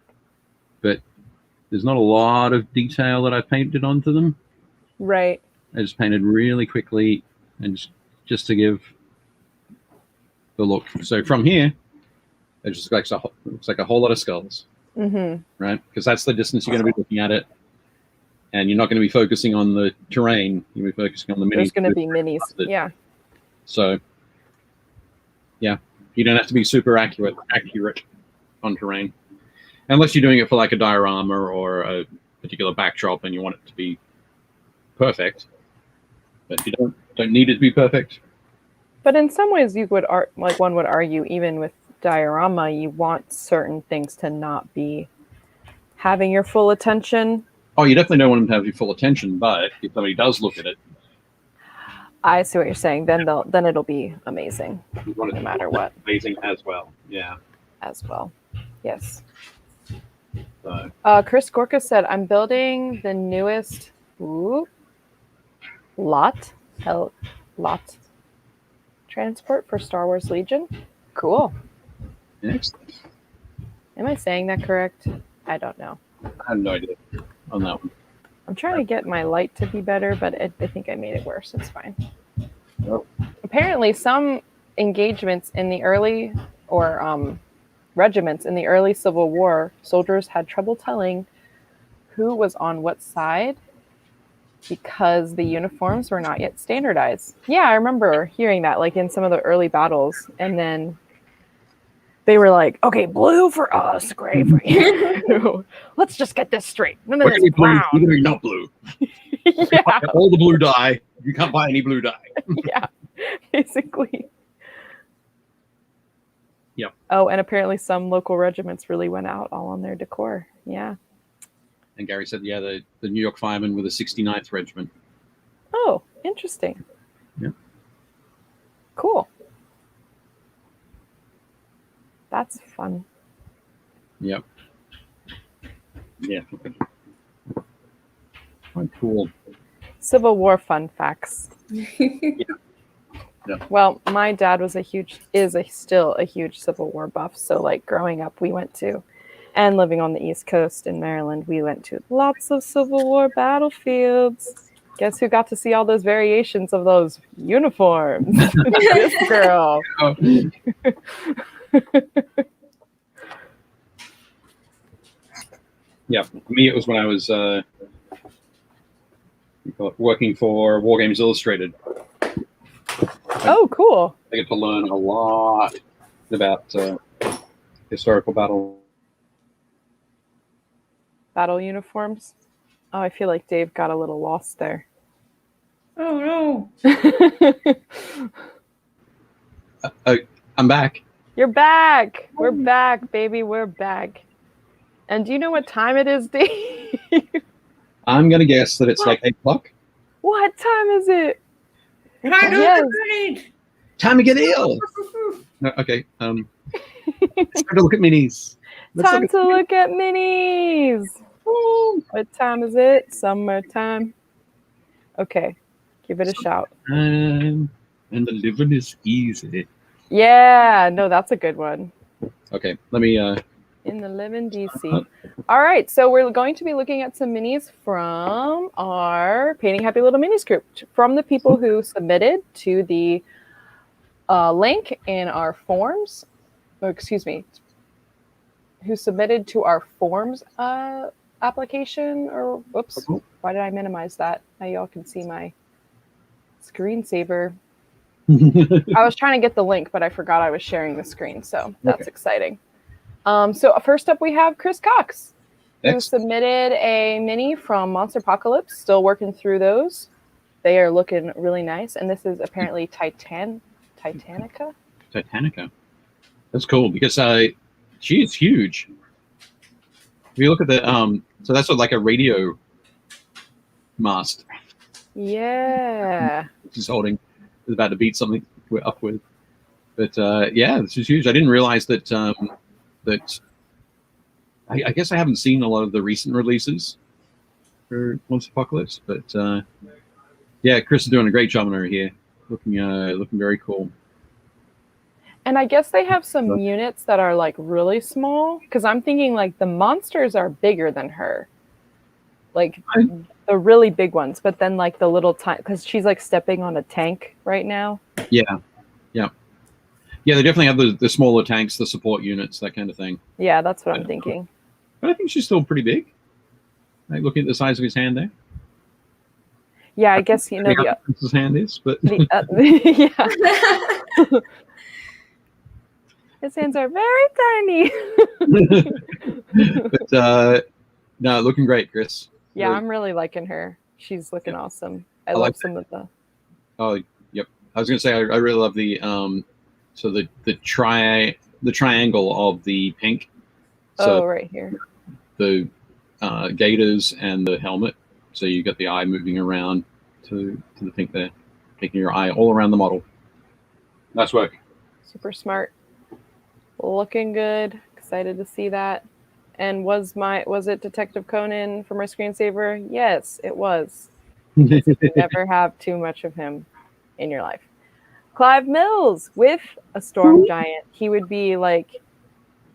But there's not a lot of detail that I painted onto them. Right. I just painted really quickly, and just to give the look. So from here, it just looks like a whole lot of skulls, right? Because that's the distance you're going to be looking at it, and you're not going to be focusing on the terrain. You'll be focusing on the minis. There's going to be minis. Yeah. So, yeah, you don't have to be super accurate on terrain, unless you're doing it for a diorama or a particular backdrop and you want it to be perfect. But you don't need it to be perfect. But in some ways, you would one would argue, even with diorama, you want certain things to not be having your full attention. Oh, you definitely don't want them to have your full attention, but if somebody does look at it, I see what you're saying. Then it'll be amazing, you want it no to matter look what. amazing as well. Yeah. As well. Yes. So, Chris Gorka said, I'm building the newest lot transport for Star Wars Legion. Cool. excellent. Am I saying that correct? I don't know. I have no idea on that one. I'm trying to get my light to be better, but I think I made it worse. It's fine. Oh. Apparently, some engagements in the early, or regiments in the early Civil War, soldiers had trouble telling who was on what side because the uniforms were not yet standardized. Yeah, I remember hearing that, like in some of the early battles, and then they were like, "Okay, blue for us, gray for you. Let's just get this straight. None of We're this gonna be blue. brown." We're gonna be not blue. Yeah, All the blue dye. You can't buy any blue dye. yeah, basically. Yep. Oh, and apparently some local regiments really went out all on their decor. Yeah. And Gary said, yeah, the New York Firemen were the 69th Regiment. Oh, interesting. Yeah. Cool. That's fun. Yep. Yeah. Quite cool. Civil War fun facts. Yeah. Well, my dad was still a huge Civil War buff. So like growing up, we went to, and living on the East Coast in Maryland, we went to lots of Civil War battlefields. Guess who got to see all those variations of those uniforms? This girl. Oh. Yeah, for me it was when I was working for Wargames Illustrated. Oh, cool. I get to learn a lot about historical battle uniforms. Oh, I feel like Dave got a little lost there. Oh no. I'm back. You're back. We're back, baby. We're back. And do you know what time it is, Dave? I'm gonna guess that it's like 8 o'clock. What time is it? Yes. Time to get ill. No, okay. Let's try to look at minis. Time to look at minis. What time is it? Summertime. Okay, give it a shout. And the living is easy. Yeah, no, that's a good one. Okay, let me. In the living DC. All right, so we're going to be looking at some minis from our Painting Happy Little Minis group, from the people who submitted to the link in our forms, or excuse me, who submitted to our forms application, or whoops, why did I minimize that? Now y'all can see my screensaver. I was trying to get the link, but I forgot I was sharing the screen, so that's exciting. So first up, we have Chris Cox, who submitted a mini from Monster Apocalypse. Still working through those. They are looking really nice, and this is apparently Titanica. Titanica. That's cool because she is huge. If you look at the so that's like a radio mast. Yeah. She's holding, is about to beat something we're up with. But yeah, this is huge. I didn't realize that that I guess I haven't seen a lot of the recent releases for Monster Apocalypse, but yeah, Chris is doing a great job on her here. Looking very cool. And I guess they have some units that are like really small, because I'm thinking like the monsters are bigger than her, like the really big ones, but then like the little tiny, because she's like stepping on a tank right now. Yeah. They definitely have the smaller tanks, the support units, that kind of thing. Yeah, that's what I'm thinking. But I think she's still pretty big. Like looking at the size of his hand there. Yeah, I guess you know his hand is, but yeah. His hands are very tiny. But no, looking great, Chris. Yeah, I'm really liking her. She's looking awesome. I love like some of the. Oh, yep. I was gonna say I really love the so the triangle of the pink. So right here. the gaiters and the helmet. So you got the eye moving around to the thing there, taking your eye all around the model. Nice work. Super smart. Looking good. Excited to see that. And was it Detective Conan for my screensaver? Yes, it was. You never have too much of him in your life. Clive Mills with a storm giant. He would be like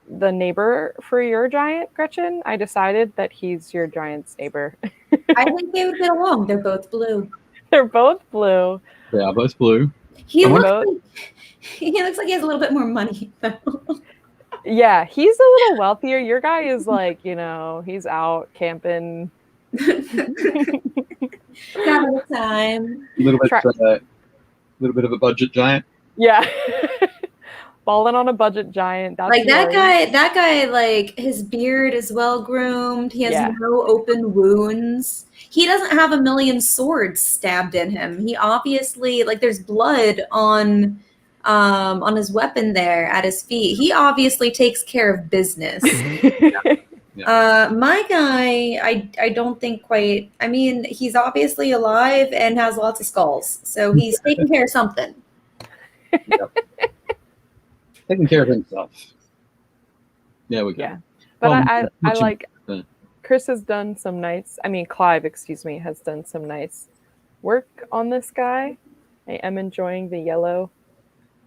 the neighbor for your giant, Gretchen. I decided that he's your giant's neighbor. I think they would get along. They're both blue. They're both blue. They are both blue. He And looks both- like he has a little bit more money though. Yeah, he's a little wealthier. Your guy is like, he's out camping. Having a time. A little bit of a budget giant. Yeah. Falling on a budget giant. That's Like that yours. guy, like his beard is well groomed. He has Yeah. no open wounds. He doesn't have a million swords stabbed in him. He obviously, like, there's blood on his weapon there at his feet. He obviously takes care of business. My guy, I don't think quite. I mean, he's obviously alive and has lots of skulls, so he's taking care of something. Taking care of himself. There we go. Yeah. But I like Yeah. Chris has done some Clive, has done some nice work on this guy. I am enjoying the yellow,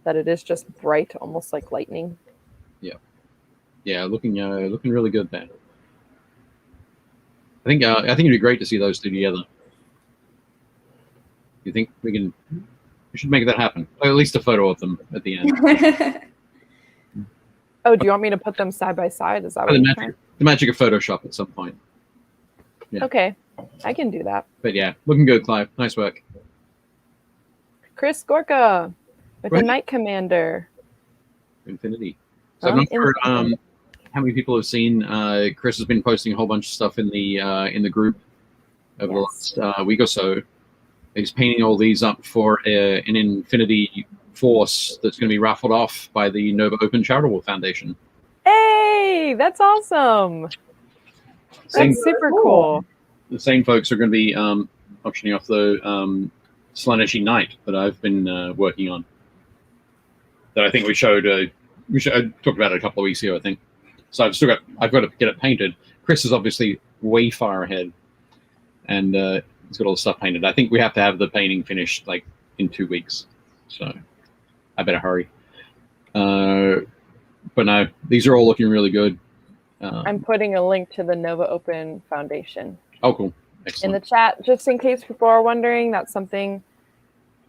that it is just bright, almost like lightning. Yeah, looking really good there. I think it'd be great to see those two together. You think we should make that happen? Or at least a photo of them at the end. Oh, do you want me to put them side by side? Is that what you're trying? The magic of Photoshop at some point. Yeah. Okay, I can do that. But yeah, looking good, Clive. Nice work. Chris Gorka with Right. the Knight Commander. Infinity. So I'm not sure how many people have seen. Chris has been posting a whole bunch of stuff in the group over the last week or so. He's painting all these up for an Infinity Force that's going to be raffled off by the Nova Open Charitable Foundation. Hey, that's awesome. That's super cool. The same folks are going to be auctioning off the Slaaneshi Knight that I've been working on. That I think we showed. I talked about it a couple of weeks ago, I think. So I've got to get it painted. Chris is obviously way far ahead, and he's got all the stuff painted. I think we have to have the painting finished like in 2 weeks. So I better hurry. But no, these are all looking really good. I'm putting a link to the Nova Open Foundation Oh, cool. in Excellent. the chat, just in case people are wondering. That's something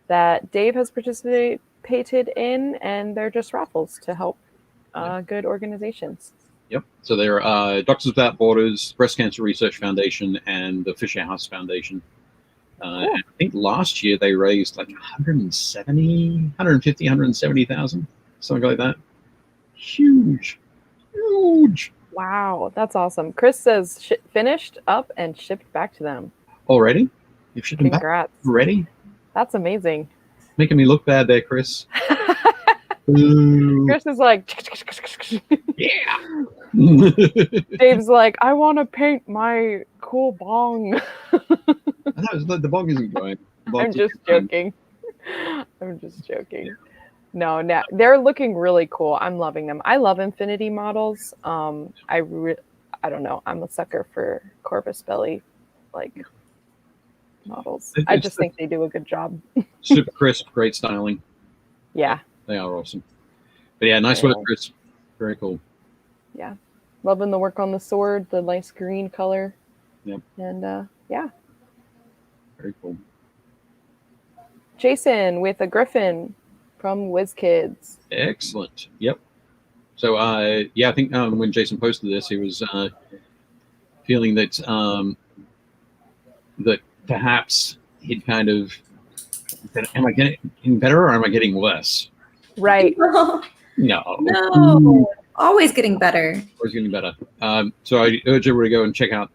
that Dave has participated in, and they're just raffles to help good organizations. Yep. So they're Doctors Without Borders, Breast Cancer Research Foundation, and the Fisher House Foundation. And I think last year they raised like 170,000, something like that. Huge. Wow, that's awesome. Chris says finished up and shipped back to them. Already? You've shipped them back Congrats. already? That's amazing. Making me look bad there, Chris. Ooh. Chris is like, Yeah. Dave's like, I want to paint my cool bong. The bog isn't going. I'm just joking. I'm just joking. No, they're looking really cool. I'm loving them. I love Infinity models. I don't know. I'm a sucker for Corvus Belly models. I just think they do a good job. Super crisp, great styling. Yeah. They are awesome. But yeah, nice work, Chris. Very cool. Yeah. Loving the work on the sword, the nice green color. Yep. And yeah. Very cool. Jason with a griffin from WizKids. Excellent. Yep. So yeah, I think when Jason posted this, he was feeling that that perhaps he'd kind of am I getting better or am I getting worse? Right. No, always getting better. Always getting better. So I urge everybody to go and check out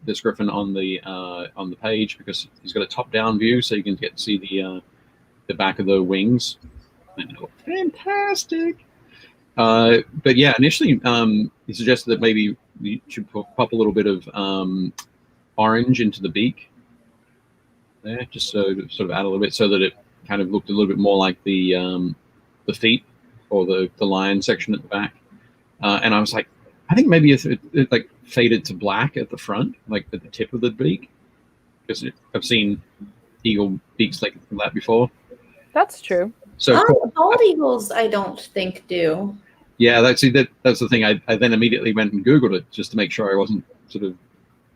this griffin on the page, because he's got a top-down view, so you can get to see the back of the wings. I know, fantastic. But yeah, initially he suggested that maybe you should pop a little bit of orange into the beak there, just so to sort of add a little bit, so that it kind of looked a little bit more like the feet or the lion section at the back. And I was like, I think maybe if it like faded to black at the front, like at the tip of the beak, because I've seen eagle beaks like that before. That's true. So bald eagles, I don't think do. yeah, that's the thing. I then immediately went and Googled it just to make sure I wasn't sort of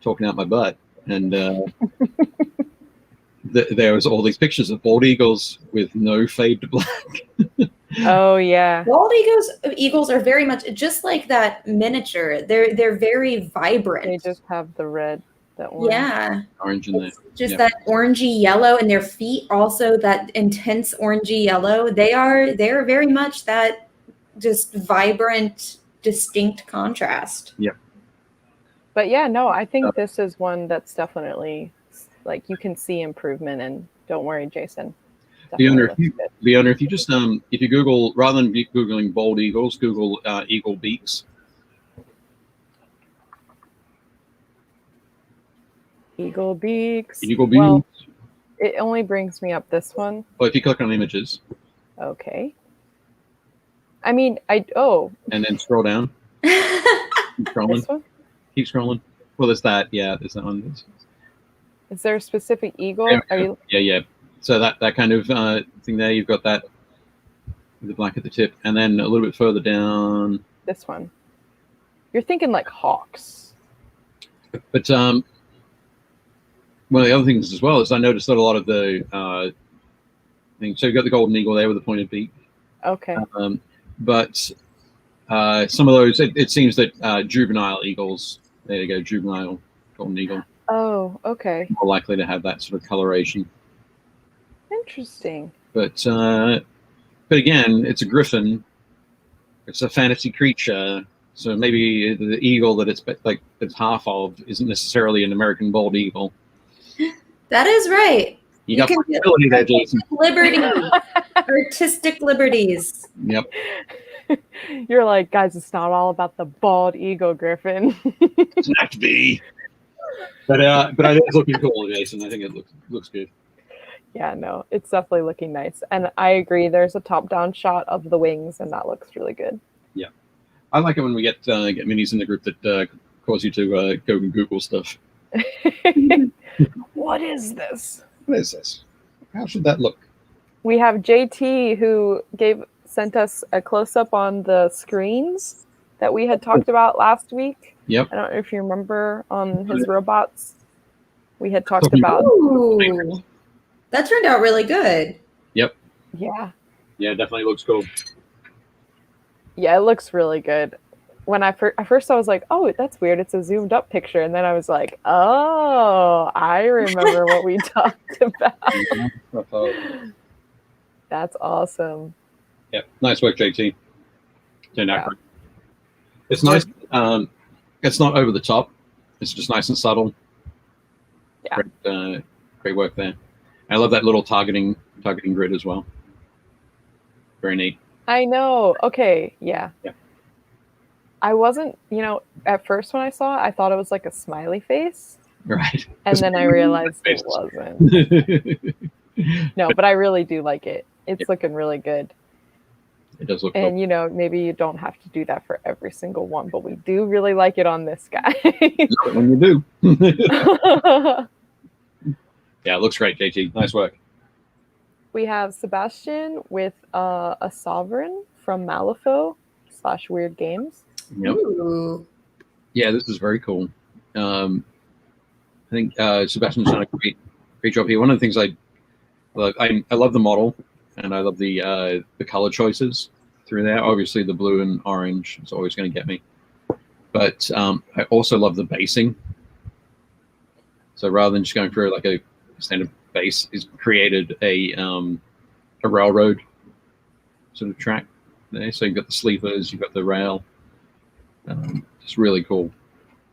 talking out my butt. And there was all these pictures of bald eagles with no fade to black. Oh yeah. Bald eagles are very much just like that miniature. They're very vibrant. They just have the red, that orange. Yeah. Orange in there. Just that orangey yellow, and their feet also that intense orangey yellow. They're very much that just vibrant, distinct contrast. Yep. But yeah, no, I think this is one that's definitely like you can see improvement, and don't worry, Jason. Leona, if you just if you Google, rather than Googling bald eagles, Google eagle beaks. Eagle beaks. Eagle beaks. Well, it only brings me up this one. Well, if you click on images. Okay. I mean, and then scroll down. Keep scrolling. This one? Keep scrolling. Well, there's that. Yeah, there's that one. Is there a specific eagle? Yeah. So that kind of thing there, you've got that with the black at the tip, and then a little bit further down. This one. You're thinking like hawks. But one of the other things as well is I noticed that a lot of the things. So you've got the golden eagle there with the pointed beak. Okay. But some of those, it seems that juvenile eagles. There you go, juvenile golden eagle. Oh, okay. More likely to have that sort of coloration. Interesting. But again, it's a griffin. It's a fantasy creature, so maybe the eagle that it's half of isn't necessarily an American bald eagle. That is right. You got flexibility there, Jason. Liberty, artistic liberties. Yep. You're like, guys, it's not all about the bald eagle, Griffin. It doesn't have to be. But it's looking cool, Jason. I think it looks good. Yeah, no, it's definitely looking nice. And I agree, there's a top-down shot of the wings, and that looks really good. Yeah. I like it when we get minis in the group that cause you to go and Google stuff. What is this? What is this? How should that look? We have JT who sent us a close-up on the screens that we had talked about last week. Yep. I don't know if you remember on his robots. We had talked about. Ooh, that turned out really good. Yep. Yeah. Yeah, it definitely looks cool. Yeah, it looks really good. When at first I was like, oh, that's weird. It's a zoomed up picture. And then I was like, oh, I remember what we talked about. That's awesome. Yep. Nice work, JT. Turned out great. It's nice. It's not over the top. It's just nice and subtle. Yeah. Great work there. I love that little targeting grid as well. Very neat. I know. Okay. Yeah. Yeah. I wasn't, at first when I saw it, I thought it was like a smiley face. Right. And then I realized it wasn't. No, but I really do like it. It's looking really good. It does look and cool. Maybe you don't have to do that for every single one, but we do really like it on this guy. When you do. Yeah, it looks great, JT. Nice work. We have Sebastian with a sovereign from Malifaux / Weird Games. Yep. Ooh. Yeah, this is very cool. I think Sebastian's done a great job here. One of the things I love the model, and I love the color choices through there. Obviously, the blue and orange is always going to get me, but I also love the basing. So rather than just going through like a standard base, it's created a railroad sort of track there. So you've got the sleepers, you've got the rail. It's really cool.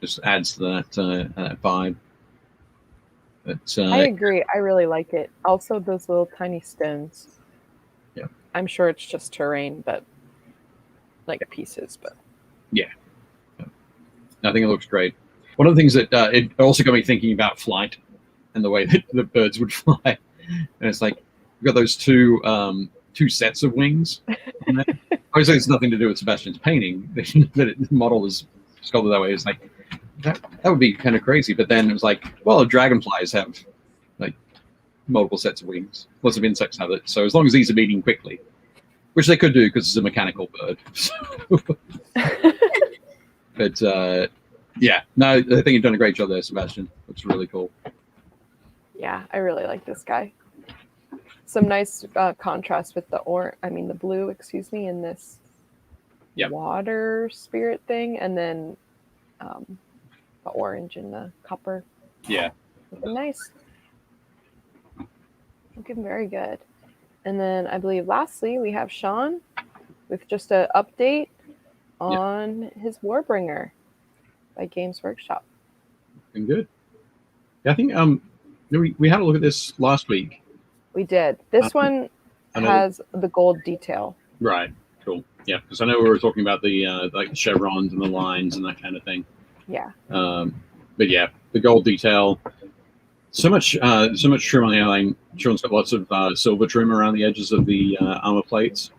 Just adds to that vibe. But, I agree. I really like it. Also, those little tiny stones. Yeah. I'm sure it's just terrain, but like pieces. But yeah. I think it looks great. One of the things that it also got me thinking about flight and the way that the birds would fly. And it's like, we've got those two sets of wings on there. Obviously, it's nothing to do with Sebastian's painting. The model is sculpted that way. It's like, that would be kind of crazy. But then it was like, well, dragonflies have like multiple sets of wings. Lots of insects have it. So as long as these are beating quickly, which they could do because it's a mechanical bird. But yeah, no, I think you've done a great job there, Sebastian. Looks really cool. Yeah, I really like this guy. Some nice contrast with the blue, excuse me, in this water spirit thing, and then the orange and the copper. Yeah. Looking nice. Looking very good. And then I believe lastly we have Sean with just an update on his Warbringer by Games Workshop. Been good. Yeah, I think we had a look at this last week. We did. This one has the gold detail. Right. Cool. Yeah, because I know we were talking about the like the chevrons and the lines and that kind of thing. Yeah. But yeah, the gold detail. So much trim on the airline. Sean's got lots of silver trim around the edges of the armor plates.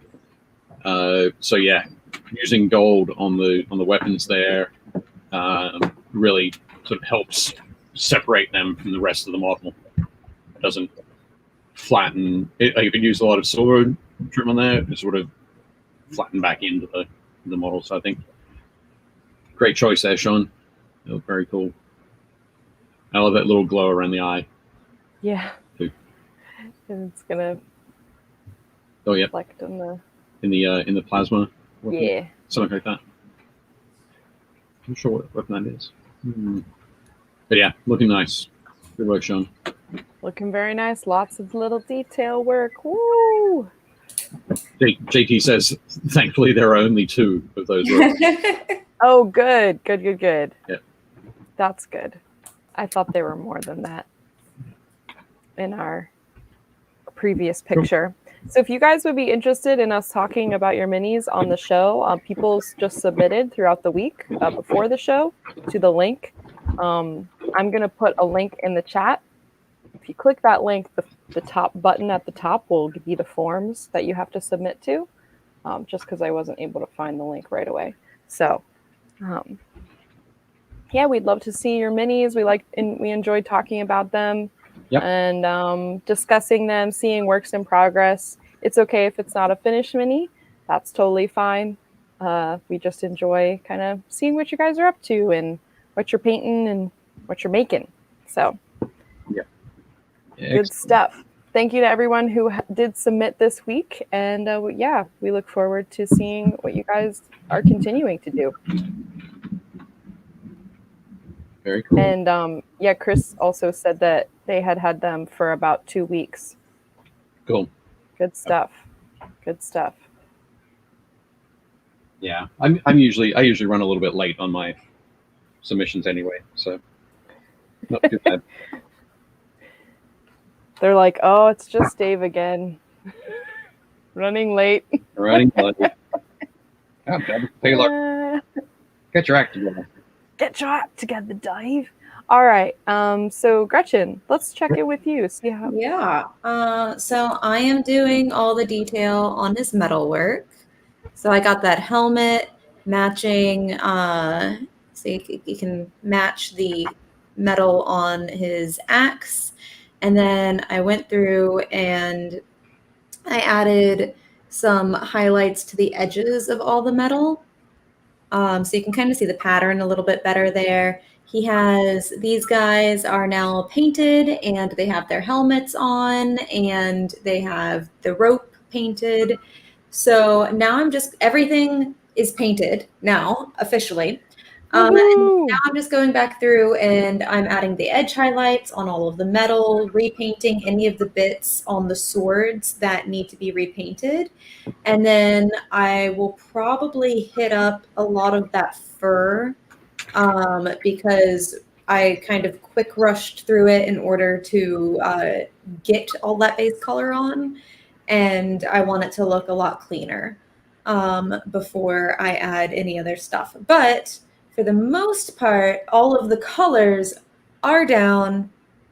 So yeah, using gold on the weapons there really sort of helps separate them from the rest of the model. It doesn't flatten. If it used a lot of silver trim on there, it sort of flatten back into the model. So I think great choice there, Sean. It looked very cool. I love that little glow around the eye. Yeah. Too. And it's gonna reflect on in the plasma. Weapon. Yeah. Something like that. I'm not sure what weapon that is. But yeah, looking nice. Good work, Sean. Looking very nice. Lots of little detail work. Woo! JT says, thankfully there are only 2 of those ropes. Oh, good. Yeah. That's good. I thought there were more than that in our previous picture. So if you guys would be interested in us talking about your minis on the show, people just submitted throughout the week before the show to the link. I'm going to put a link in the chat. If you click that link, the top button at the top will give you the forms that you have to submit to, just because I wasn't able to find the link right away. So, yeah, we'd love to see your minis. We enjoyed talking about them and discussing them, seeing works in progress. It's okay if it's not a finished mini. That's totally fine. We just enjoy kind of seeing what you guys are up to and what you're painting and what you're making. So, good stuff. Thank you to everyone who did submit this week. And we look forward to seeing what you guys are continuing to do. Very cool. And Chris also said that they had them for about 2 weeks. Cool. Good stuff. Yeah, I usually run a little bit late on my submissions anyway, so not too bad. They're like, oh, it's just Dave again. Running late. God, Taylor, get your act together. Get your act together, Dave. All right. So Gretchen, let's check in with you. See how. Yeah. So I am doing all the detail on his metal work. So I got that helmet matching. So you can match the metal on his axe. And then I went through and I added some highlights to the edges of all the metal. So you can kind of see the pattern a little bit better there. These guys are now painted and they have their helmets on and they have the rope painted. So now everything is painted now officially. And now I'm just going back through and I'm adding the edge highlights on all of the metal, repainting any of the bits on the swords that need to be repainted. And then I will probably hit up a lot of that fur because I kind of quick rushed through it in order to get all that base color on. And I want it to look a lot cleaner before I add any other stuff. But for the most part, all of the colors are down.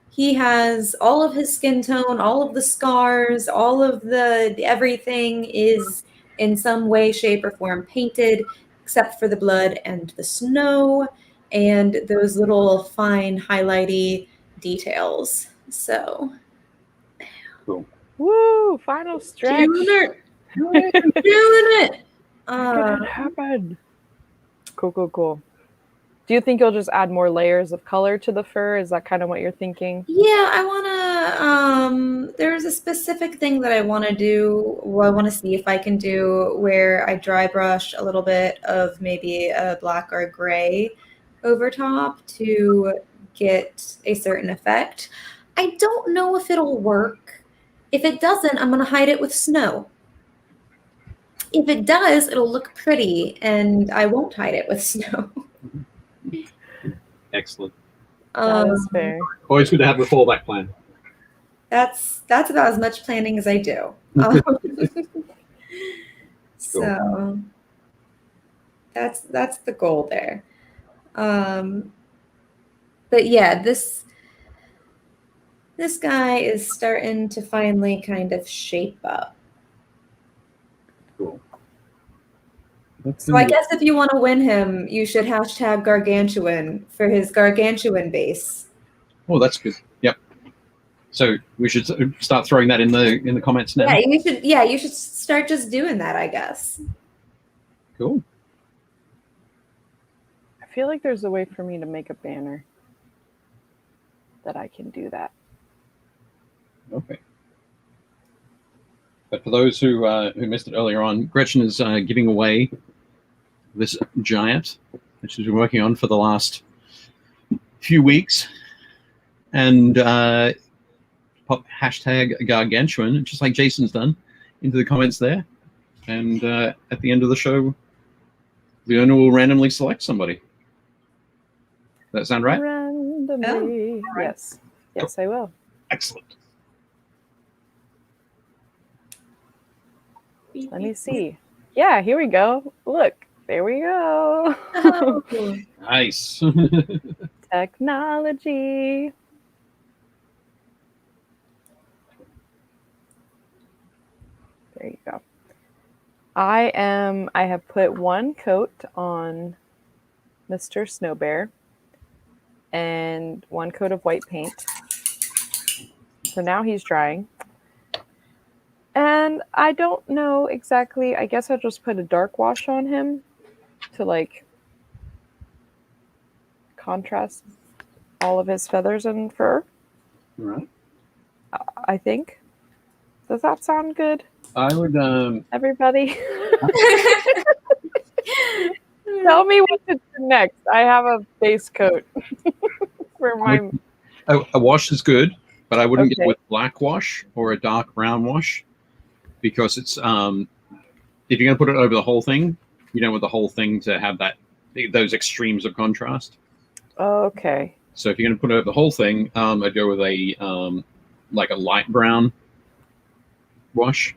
He has all of his skin tone, all of the scars, all of the everything is in some way, shape, or form painted, except for the blood and the snow and those little fine highlighty details. So, Cool. Woo! Final stretch. doing it. Doing it. Make it happen. Cool. Do you think you'll just add more layers of color to the fur? Is that kind of what you're thinking? Yeah, I want to, there's a specific thing that I want to do. Well, I want to see if I can do where I dry brush a little bit of maybe a black or a gray over top to get a certain effect. I don't know if it'll work. If it doesn't, I'm going to hide it with snow. If it does, it'll look pretty and I won't hide it with snow. Excellent. That is fair. Always good to have the fallback plan. That's about as much planning as I do. So that's the goal there. But yeah, this guy is starting to finally kind of shape up. Cool. So I guess if you want to win him, you should hashtag gargantuan for his gargantuan base. Oh, that's good. Yep. So we should start throwing that in the comments now. Yeah, you should start just doing that, I guess. Cool. I feel like there's a way for me to make a banner that I can do that. Okay. But for those who missed it earlier on, Gretchen is giving away this giant, which she's been working on for the last few weeks, and pop hashtag gargantuan, just like Jason's done, into the comments there. And at the end of the show, Leona will randomly select somebody. Does that sound right? Randomly. Oh. Yes, I will. Excellent. Let me see. Yeah, here we go. Look, there we go. Oh. Nice. Technology. There you go. I have put one coat on Mr. Snow Bear and one coat of white paint. So now he's drying. And I don't know exactly. I guess I'll just put a dark wash on him to like contrast all of his feathers and fur. All right. I think. Does that sound good? I would. Everybody? Tell me what to do next. I have a base coat for my. A wash is good, but I wouldn't Okay. get with black wash or a dark brown wash, because it's if you're going to put it over the whole thing, you don't want the whole thing to have those extremes of contrast. Okay. So if you're going to put it over the whole thing, I'd go with a like a light brown wash.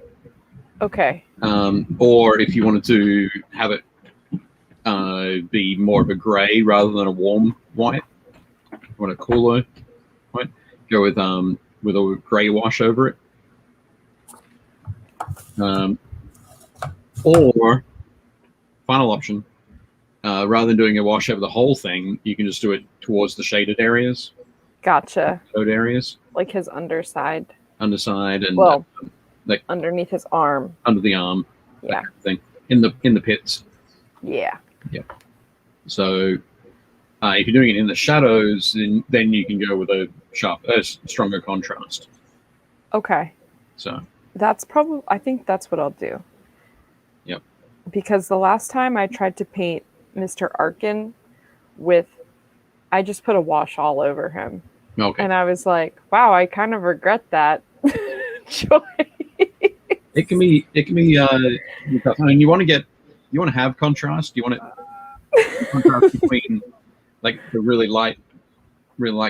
Okay. Or if you wanted to have it be more of a gray rather than a warm white, you want a cooler white, go with a gray wash over it. Or final option, rather than doing a wash over the whole thing, you can just do it towards the shaded areas, Gotcha. code areas, Like his underside. underside, and like underneath his arm. under the arm, that Yeah. kind of thing, in the pits. Yeah. So if you're doing it in the shadows, then you can go with a stronger contrast. Okay. So I think that's what I'll do. Yep. Because the last time I tried to paint Mr. Arkin I just put a wash all over him. okay, And I was like, wow, I kind of regret that choice. it can be. I mean, you want to have contrast. You want it contrast between like the really light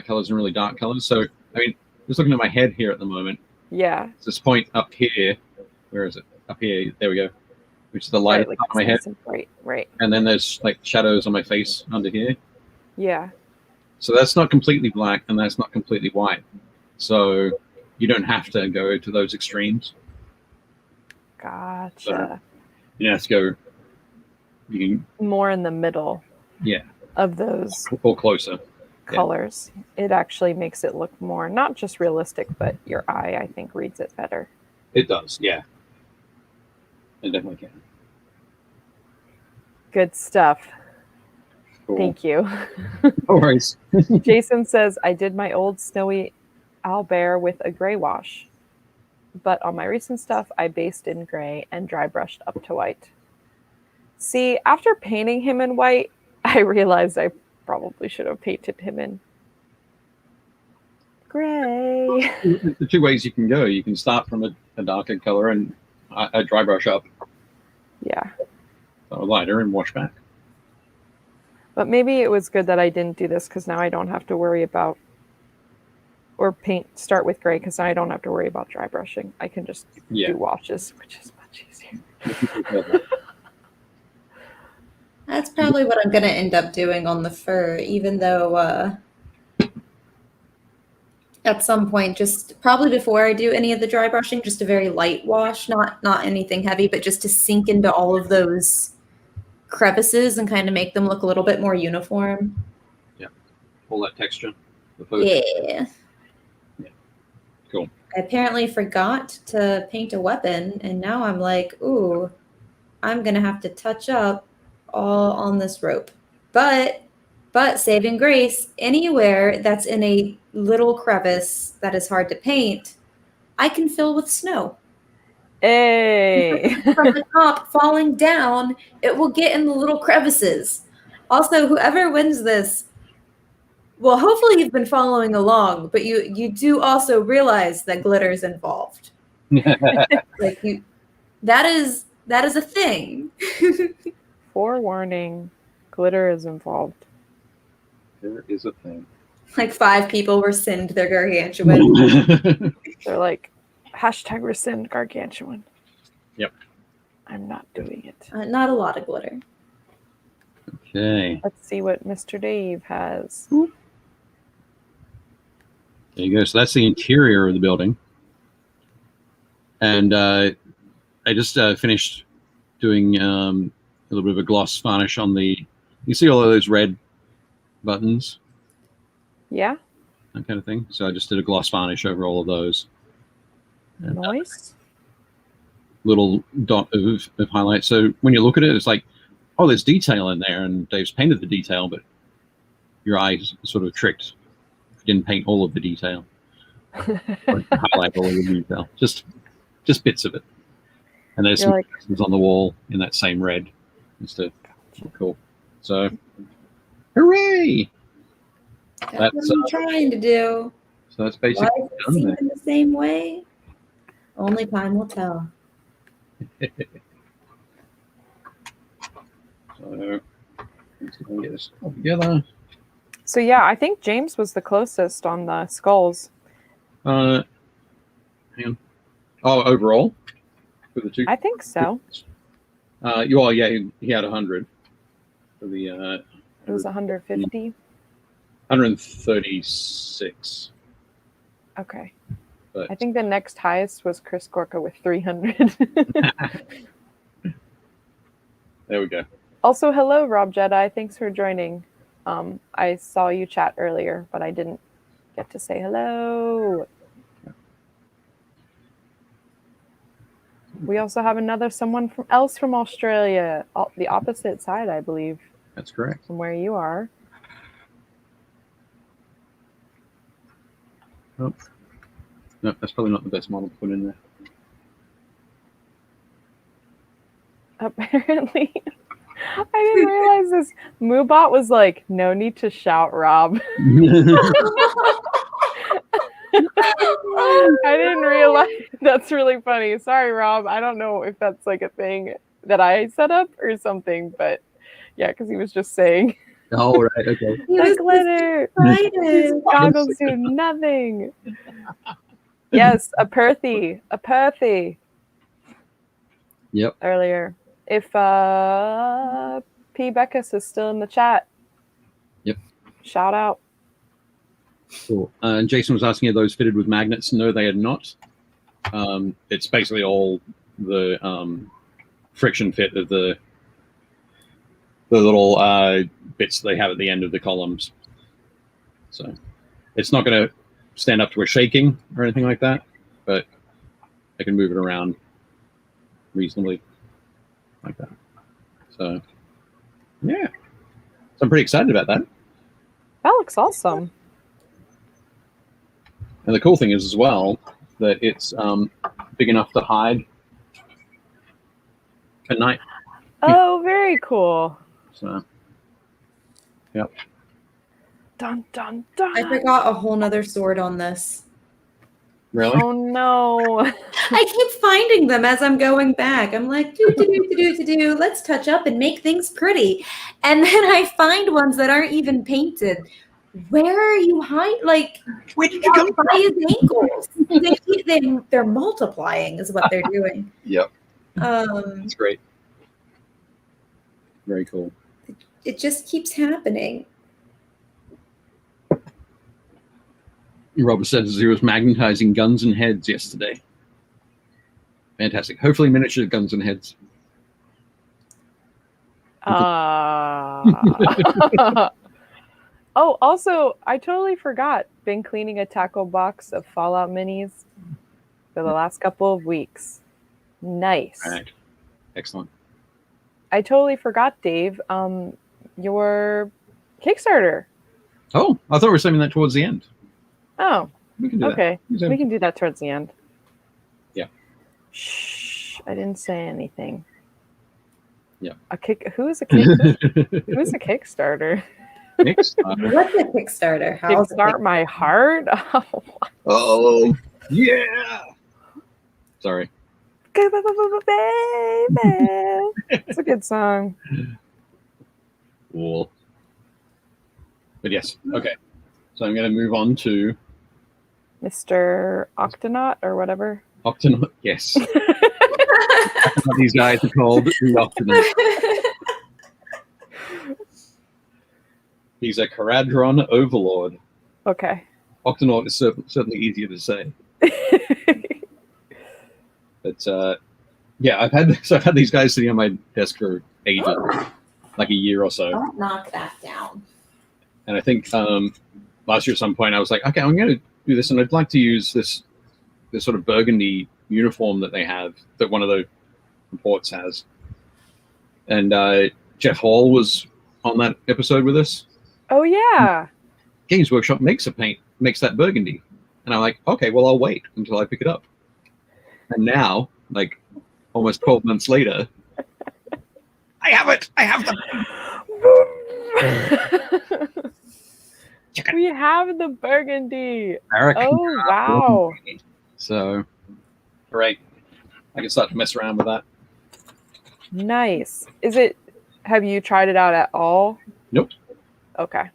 colors and really dark colors. So I mean, just looking at my head here at the moment. Yeah. It's this point up here. Where is it? Up here. There we go. which is the lightest like part of my head. nice and bright. Right. And then there's like shadows on my face under here. Yeah. So that's not completely black and that's not completely white. So you don't have to go to those extremes. Gotcha. So you have to go. You can, more in the middle. Yeah. Of those. Or closer. Colors. Yeah. It actually makes it look more not just realistic, but your eye, I think, reads it better. It does. Yeah. It definitely can. Good stuff. Cool. Thank you. No worries. Jason says, I did my old snowy owlbear with a gray wash, but on my recent stuff, I based in gray and dry brushed up to white. See, after painting him in white, I realized I probably should have painted him in gray. The two ways you can go. You can start from a darker color and a dry brush up. Yeah. So lighter and wash back. But maybe it was good that I didn't do this because now I don't have to worry about or start with gray because now I don't have to worry about dry brushing. I can just do washes, which is much easier. That's probably what I'm going to end up doing on the fur, even though at some point, just probably before I do any of the dry brushing, just a very light wash, not anything heavy, but just to sink into all of those crevices and kind of make them look a little bit more uniform. Yeah. All that texture. Yeah. Yeah. Cool. I apparently forgot to paint a weapon, and now I'm like, ooh, I'm going to have to touch up all on this rope. But saving grace, anywhere that's in a little crevice that is hard to paint, I can fill with snow. Hey! From the top falling down, it will get in the little crevices. Also, whoever wins this, well, hopefully you've been following along, but you do also realize that glitter is involved. Like that is a thing. Forewarning, glitter is involved. There is a thing. Like 5 people rescind their gargantuan. They're like, hashtag rescind gargantuan. Yep. I'm not doing it. Not a lot of glitter. Okay. Let's see what Mr. Dave has. There you go. So that's the interior of the building. And I just finished doing a little bit of a gloss varnish on the, you see all of those red buttons? Yeah. That kind of thing. So I just did a gloss varnish over all of those. And, nice. Little dot of highlight. So when you look at it, it's like, oh, there's detail in there, and Dave's painted the detail, but your eyes sort of tricked. Didn't paint all of the detail. Highlight all of the detail. Just bits of it. And there's some pictures on the wall in that same red. Just cool. So, hooray! That's what I'm trying to do. So that's basically why does it seem in the same way? Only time will tell. So let's get this all together. So yeah, I think James was the closest on the skulls. Hang on. Oh, overall for the two. I think so. Well, yeah, he had 100 for the. It was 150. 136. Okay. But I think the next highest was Chris Gorka with 300. There we go. Also, hello, Rob Jedi. Thanks for joining. I saw you chat earlier, but I didn't get to say hello. We also have someone else from Australia, the opposite side, I believe. That's correct. From where you are. Oh. No, that's probably not the best model to put in there. Apparently. I didn't realize this. Moobot was like, no need to shout, Rob. I didn't realize. That's really funny. Sorry, Rob. I don't know if that's like a thing that I set up or something, but yeah, because he was just saying. Oh, right. Okay. The glitter. These goggles do nothing. Yes, a Perthy. Yep. Earlier. if P. Beckus is still in the chat. Yep. Shout out. Cool. Jason was asking, are those fitted with magnets? No, they are not. It's basically all the friction fit of the little bits they have at the end of the columns. So it's not going to stand up to a shaking or anything like that, but I can move it around reasonably like that. So yeah, so I'm pretty excited about that. That looks awesome. And the cool thing is as well that it's big enough to hide at night. Oh, very cool. So yep. Dun dun dun. I forgot a whole nother sword on this. Really? Oh no. I keep finding them as I'm going back. I'm like, do. Let's touch up and make things pretty. And then I find ones that aren't even painted. Where are you hiding? Like, Where did you come by his ankles. They're multiplying is what they're doing. Yep. It's great. Very cool. It just keeps happening. Robert says he was magnetizing guns and heads yesterday. Fantastic. Hopefully miniature guns and heads. Oh, also, I totally forgot. Been cleaning a tackle box of Fallout minis for the last couple of weeks. Nice. All right. Excellent. I totally forgot, Dave. Your Kickstarter. Oh, I thought we were saving that towards the end. Oh, We can do okay. that. We can do that towards the end. Yeah. Shh! I didn't say anything. Yeah. Who's a Kickstarter? Kickstarter. What's a Kickstarter? How's it? Kickstart my heart. Oh, yeah. Sorry. Baby, it's a good song. Cool. But yes, okay. So I'm going to move on to Mr. Octonaut or whatever. Octonaut. Yes. That's what these guys are called, the Octonaut. He's a Caradron Overlord. Okay. Octonaut is certainly easier to say. But yeah, I've had these guys sitting on my desk for ages, like a year or so. Don't knock that down. And I think last year at some point I was like, okay, I'm going to do this, and I'd like to use this sort of burgundy uniform that they have, that one of the reports has. And Jeff Hall was on that episode with us. Oh yeah. Games Workshop makes that burgundy, and I'm like, okay, well I'll wait until I pick it up. And now, like almost 12 months later, I have it. I have them. We have the burgundy. American Oh wow. burgundy. So, great. I can start to mess around with that. Nice. Have you tried it out at all? Nope. Okay.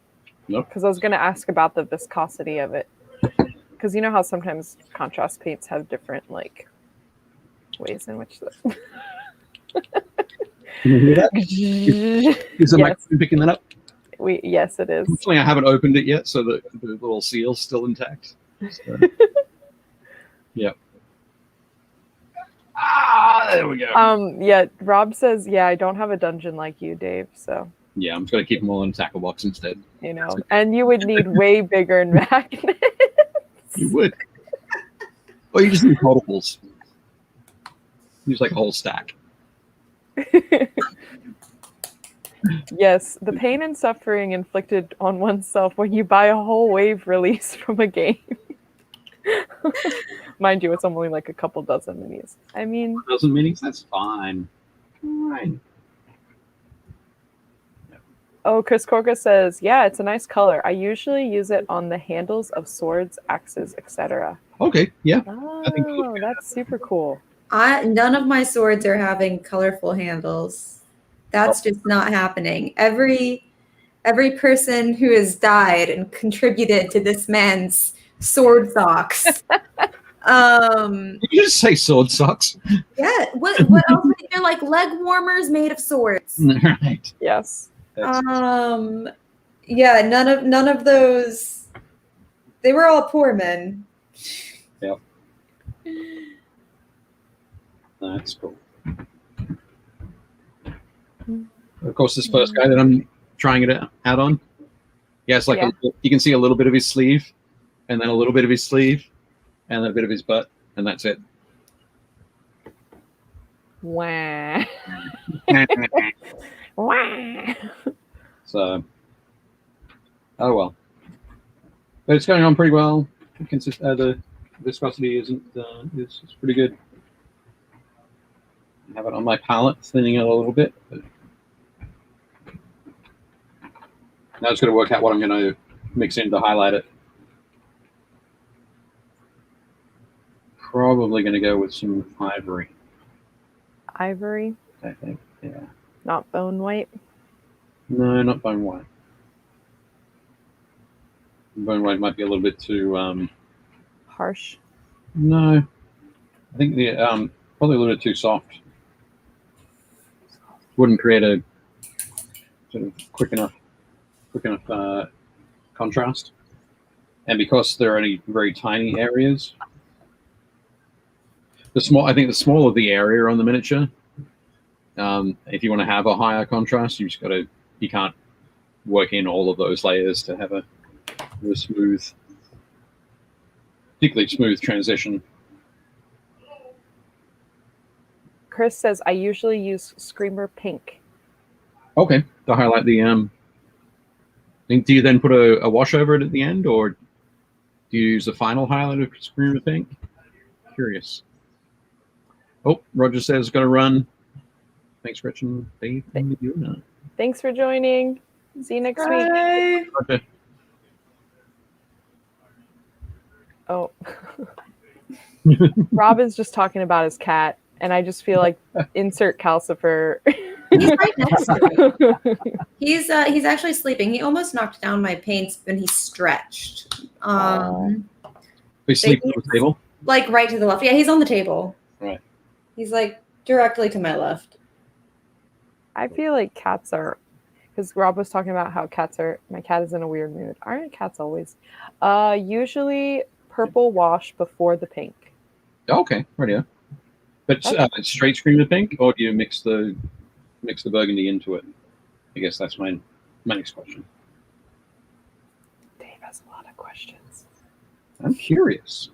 Nope. Because I was going to ask about the viscosity of it. Because you know how sometimes contrast paints have different ways in which Can you hear that? Is the Yes. microphone picking that up? Yes, it is. Unfortunately, I haven't opened it yet, so the little seal's still intact. So. Yep. There we go. Yeah, Rob says, yeah, I don't have a dungeon like you, Dave, so Yeah, I'm just going to keep them all in a tackle box instead. you know. And you would need way bigger magnets. You would. Or you just need multiples. Use like a whole stack. Yes, the pain and suffering inflicted on oneself when you buy a whole wave release from a game. Mind you, it's only like a couple dozen minis. I mean, A dozen minis? That's fine. Fine. oh, Chris Korka says, yeah, it's a nice color. I usually use it on the handles of swords, axes, etc. Okay, yeah. Oh, that's super cool. None of my swords are having colorful handles. That's just not happening. Every person who has died and contributed to this man's sword socks You just say sword socks. Yeah. What else? They're like leg warmers made of swords. Right. Yes. Yeah, none of those. They were all poor men. Yep. That's cool. Of course, this first guy that I'm trying it out on, yeah, it's like you can see a little bit of his sleeve, and then a little bit of his sleeve, and then a bit of his butt, and that's it. Wah. Wah. So, oh well. But it's going on pretty well. The viscosity is pretty good. I have it on my palette, thinning it a little bit. But now it's going to work out what I'm going to mix in to highlight it. Probably going to go with some ivory. Ivory? I think, yeah. Not bone white? No, not bone white. Bone white might be a little bit too harsh. No, I think the probably a little bit too soft. Wouldn't create a sort of quick enough contrast. And because there are only very tiny areas, I think the smaller the area on the miniature, if you want to have a higher contrast, you can't work in all of those layers to have a particularly smooth transition. Chris says, I usually use Screamer Pink. Okay, to highlight the do you then put a wash over it at the end, or do you use the final highlight of Screamer Pink? Curious. Oh, Roger says got to run. Thanks, Gretchen. Dave, and Leona. Thanks for joining. See you next week. Okay. Oh. Robin's just talking about his cat, and I just feel like insert Calcifer. He's right next to me. He's actually sleeping. He almost knocked down my paints when he stretched. We sleep on the table? Like right to the left. Yeah, he's on the table. Right. He's like directly to my left. I feel like cats are, because Rob was talking about how my cat is in a weird mood. Aren't cats always? Usually purple wash before the pink. Okay, right here. But it's straight Screamer Pink, or do you mix the burgundy into it? I guess that's my next question. Dave has a lot of questions. I'm curious.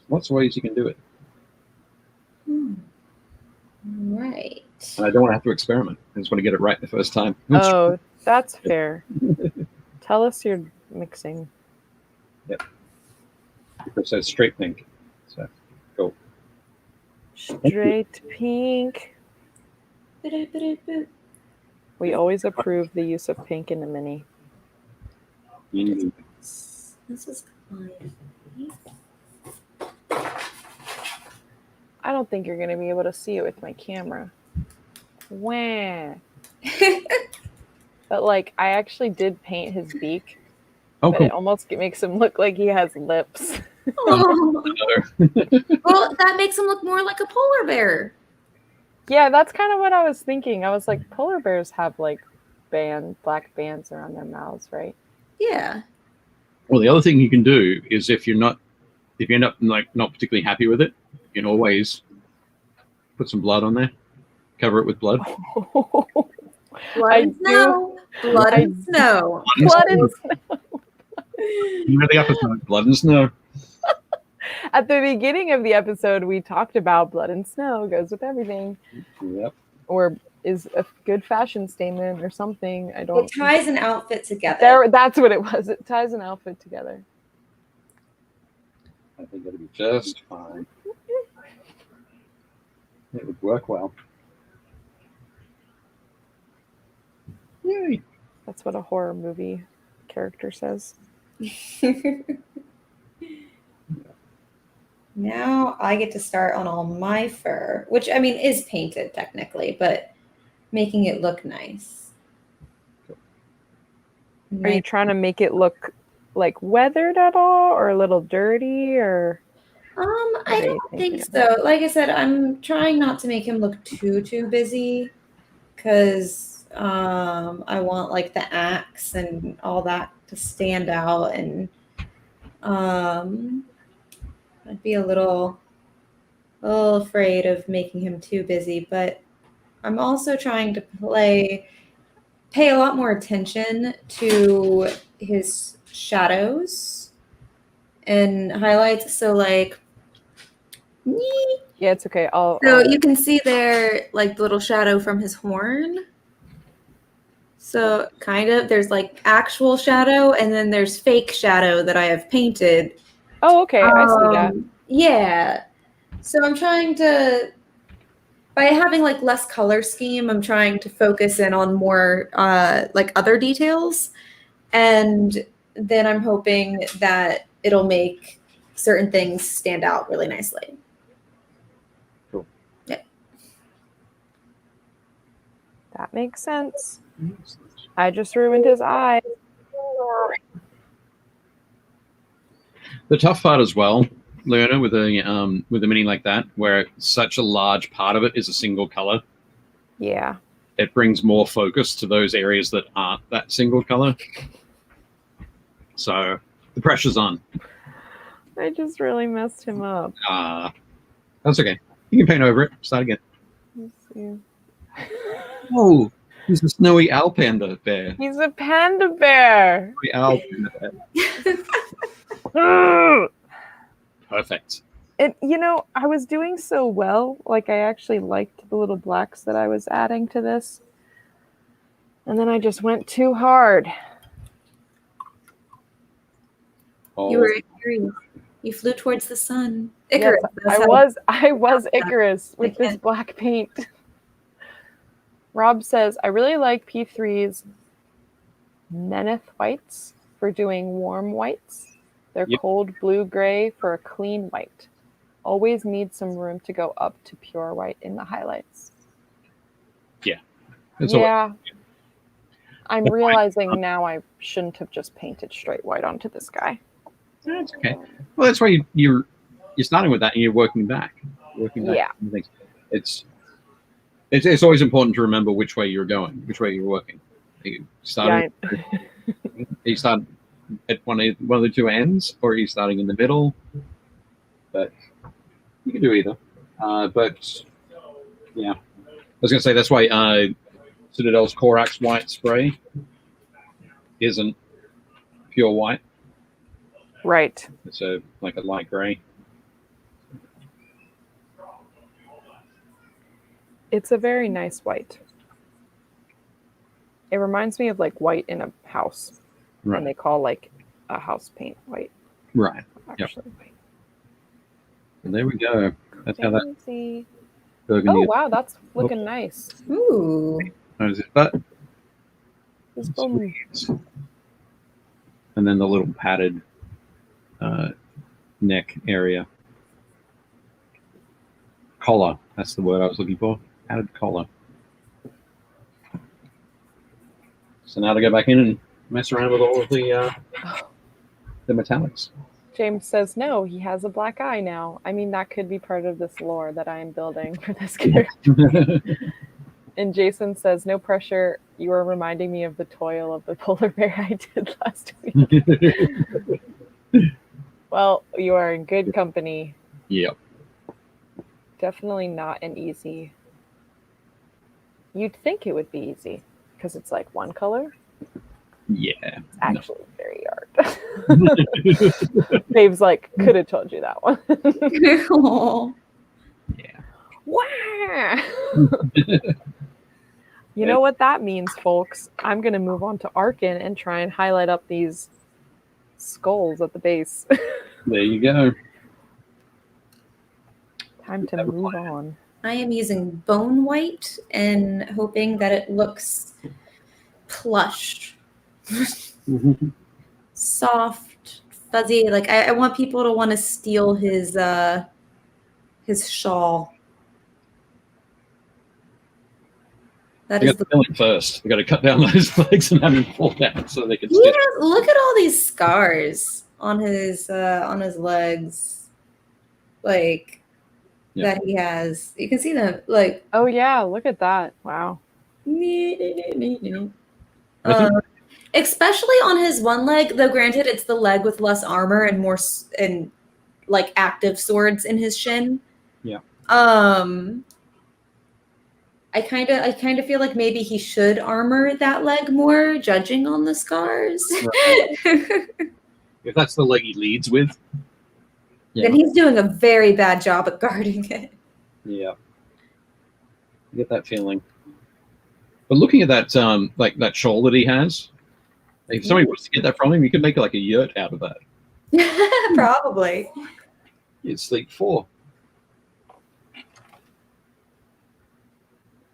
Lots of ways you can do it. Right. And I don't want to have to experiment. I just want to get it right the first time. Oh, that's fair. Tell us your mixing. Yep. It says straight pink. So, cool. Straight pink. We always approve the use of pink in the mini. This is fine. I don't think you're going to be able to see it with my camera. Wah. But like, I actually did paint his beak. Oh, but cool. it almost makes him look like he has lips. Oh. Well, that makes him look more like a polar bear. Yeah, that's kind of what I was thinking. I was like, polar bears have like black bands around their mouths, right? Yeah. Well, the other thing you can do is if you end up like not particularly happy with it, you can always put some blood on there, cover it with blood. Blood and snow. Blood and snow. Blood and snow. You know the episode, Blood and Snow. At the beginning of the episode, we talked about blood and snow goes with everything. Yep. Or is a good fashion statement or something. I don't. It ties an outfit together. That's what it was. It ties an outfit together. I think it'll be just fine. It would work well. Yay. That's what a horror movie character says. Now I get to start on all my fur, which I mean is painted technically, but making it look nice. Are you trying to make it look like weathered at all, or a little dirty, or? I don't think so. Like I said, I'm trying not to make him look too busy, because I want like the axe and all that to stand out, and I'd be a little afraid of making him too busy. But I'm also trying to pay a lot more attention to his shadows and highlights. So like, yeah, it's okay. So you can see there, like the little shadow from his horn. So kind of, there's like actual shadow, and then there's fake shadow that I have painted. Oh, okay, I see that. Yeah. So I'm trying to, by having like less color scheme, I'm trying to focus in on more like other details. And then I'm hoping that it'll make certain things stand out really nicely. Cool. Yeah. That makes sense. I just ruined his eye. The tough part as well, Leona, with a mini like that, where such a large part of it is a single color. Yeah. It brings more focus to those areas that aren't that single color. So the pressure's on. I just really messed him up. That's okay. You can paint over it. Start again. Let's see. Oh, he's a snowy owl panda bear. He's a panda bear. Snowy owl panda bear. Perfect. And I was doing so well. Like, I actually liked the little blacks that I was adding to this. And then I just went too hard. Oh. You were Icarus. You flew towards the sun. Icarus. Yes, I was Icarus with this black paint. Rob says, I really like P3's Neneth whites for doing warm whites. They're cold blue-gray for a clean white. Always need some room to go up to pure white in the highlights. Yeah. I'm realizing now I shouldn't have just painted straight white onto this guy. That's okay. Well, that's why you're starting with that and you're working back. Yeah. It's always important to remember which way you're going, which way you're working. You start at one of the two ends, or are you starting in the middle? But you can do either. But yeah, I was going to say that's why Citadel's Corax white spray isn't pure white. Right. It's like a light gray. It's a very nice white. It reminds me of like white in a house. Right. And they call like a house paint white. Right. Actually white. And there we go. That's how that burgundy. Oh wow, that's looking nice. Ooh. How's his butt? His bum. And then the little padded neck area. Collar. That's the word I was looking for. Padded collar. So now to go back in and mess around with all of the metallics. James says no, he has a black eye now. I mean, that could be part of this lore that I am building for this character. And Jason says, no pressure. You are reminding me of the toil of the polar bear I did last week. Well, you are in good company. Yep. Definitely not an easy. You'd think it would be easy because it's like one color. Yeah. It's actually very hard. Dave's like, could have told you that one. Yeah. Wow. You know what that means, folks? I'm going to move on to Arkin and try and highlight up these skulls at the base. There you go. Time to move on. I am using bone white and hoping that it looks plush. Soft, fuzzy. Like I want people to want to steal his shawl. You got to kill him first. You got to cut down those legs and have him fall down so they can. Yeah, look at all these scars on his legs, like that he has. You can see them, like. Oh yeah, look at that! Wow. Especially on his one leg, though. Granted, it's the leg with less armor and more and like active swords in his shin. Yeah. I kind of feel like maybe he should armor that leg more, judging on the scars. Right. If that's the leg he leads with, then he's doing a very bad job at guarding it. Yeah. I get that feeling. But looking at that, like that shawl that he has, if somebody wants to get that from him, you could make like a yurt out of that. Probably. You'd sleep 4.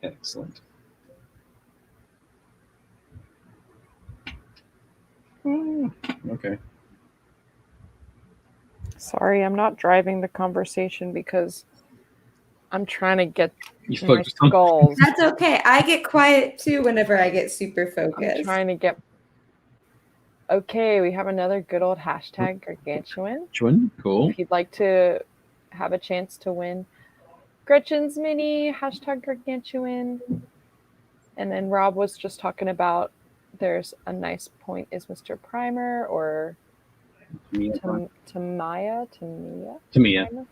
Excellent. Okay. Sorry, I'm not driving the conversation because I'm trying to get my focused on- skulls. That's okay. I get quiet too whenever I get super focused. I'm trying to get. Okay, we have another good old hashtag gargantuan. Cool. If you'd like to have a chance to win Gretchen's mini hashtag gargantuan. And then Rob was just talking about there's a nice point is Mr. Primer or Tamiya.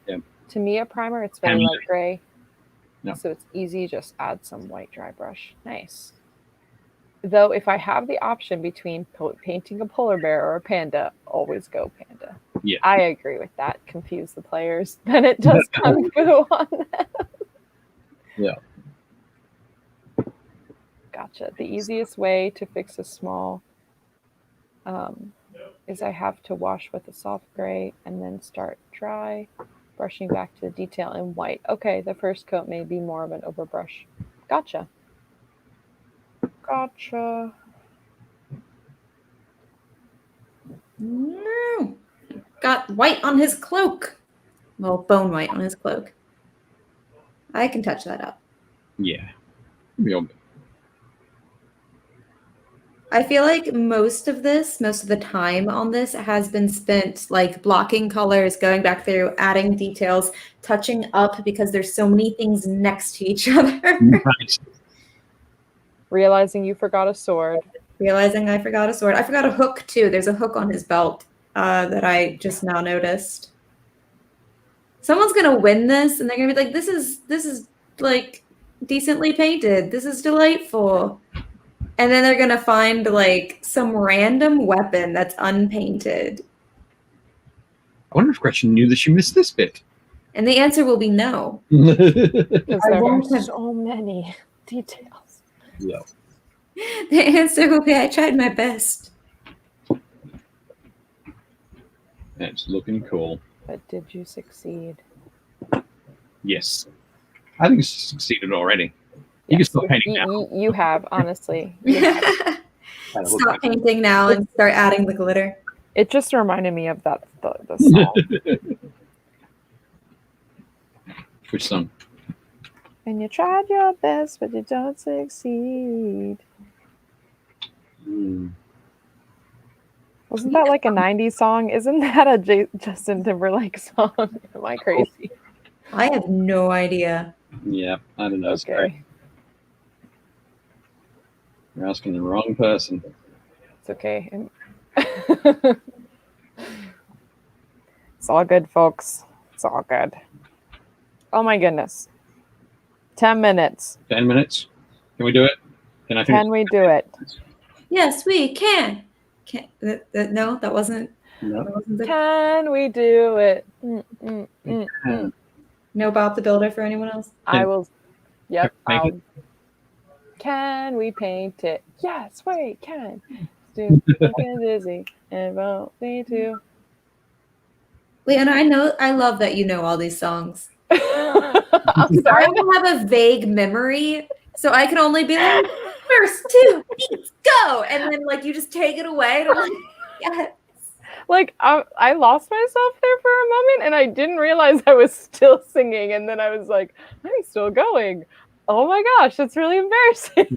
Yeah. Tamiya primer. It's very light gray. No. So it's easy. Just add some white dry brush. Nice. Though if I have the option between painting a polar bear or a panda, always go panda. Yeah. I agree with that. Confuse the players. Then it does kung fu on them. Yeah. Gotcha. The easiest way to fix a small is I have to wash with a soft gray and then start dry, brushing back to the detail in white. Okay, the first coat may be more of an overbrush. Gotcha. No. Got white on his cloak. Well, bone white on his cloak. I can touch that up. Yeah. Real good. I feel like most of the time on this has been spent like blocking colors, going back through, adding details, touching up because there's so many things next to each other. Right. Realizing you forgot a sword. Realizing I forgot a sword. I forgot a hook too. There's a hook on his belt that I just now noticed. Someone's gonna win this and they're gonna be like, this is like decently painted. This is delightful. And then they're gonna find like some random weapon that's unpainted. I wonder if Gretchen knew that she missed this bit. And the answer will be no. Because there won't are have- so many details. Yeah. The answer will be I tried my best. It's looking cool. But did you succeed? Yes. I think it's succeeded already. You can stop painting now. You have, honestly. You have. Stop painting now and start adding the glitter. It just reminded me of that the song. Which song? And you tried your best, but you don't succeed. Wasn't that like a 90s song? Isn't that a Justin Timberlake song? Am I crazy? I have no idea. Yeah, I don't know. Okay. You're asking the wrong person. It's okay. It's all good, folks. It's all good. Oh my goodness. 10 minutes. 10 minutes? Can we do it? Can we do it? Yes, we can. No, that wasn't. No. That wasn't the, Can we do it? no Bob the Builder for anyone else? I will. Yep. Make it. Can we paint it? Yes, we can. Stupid and dizzy and won't be too. Leona, I love that you know all these songs. I'm I sorry. only have a vague memory, so I can only be like, first 2 beats, go! And then like you just take it away and I'm like, yes. Like I lost myself there for a moment and I didn't realize I was still singing, and then I was like, I'm still going. Oh my gosh, that's really embarrassing.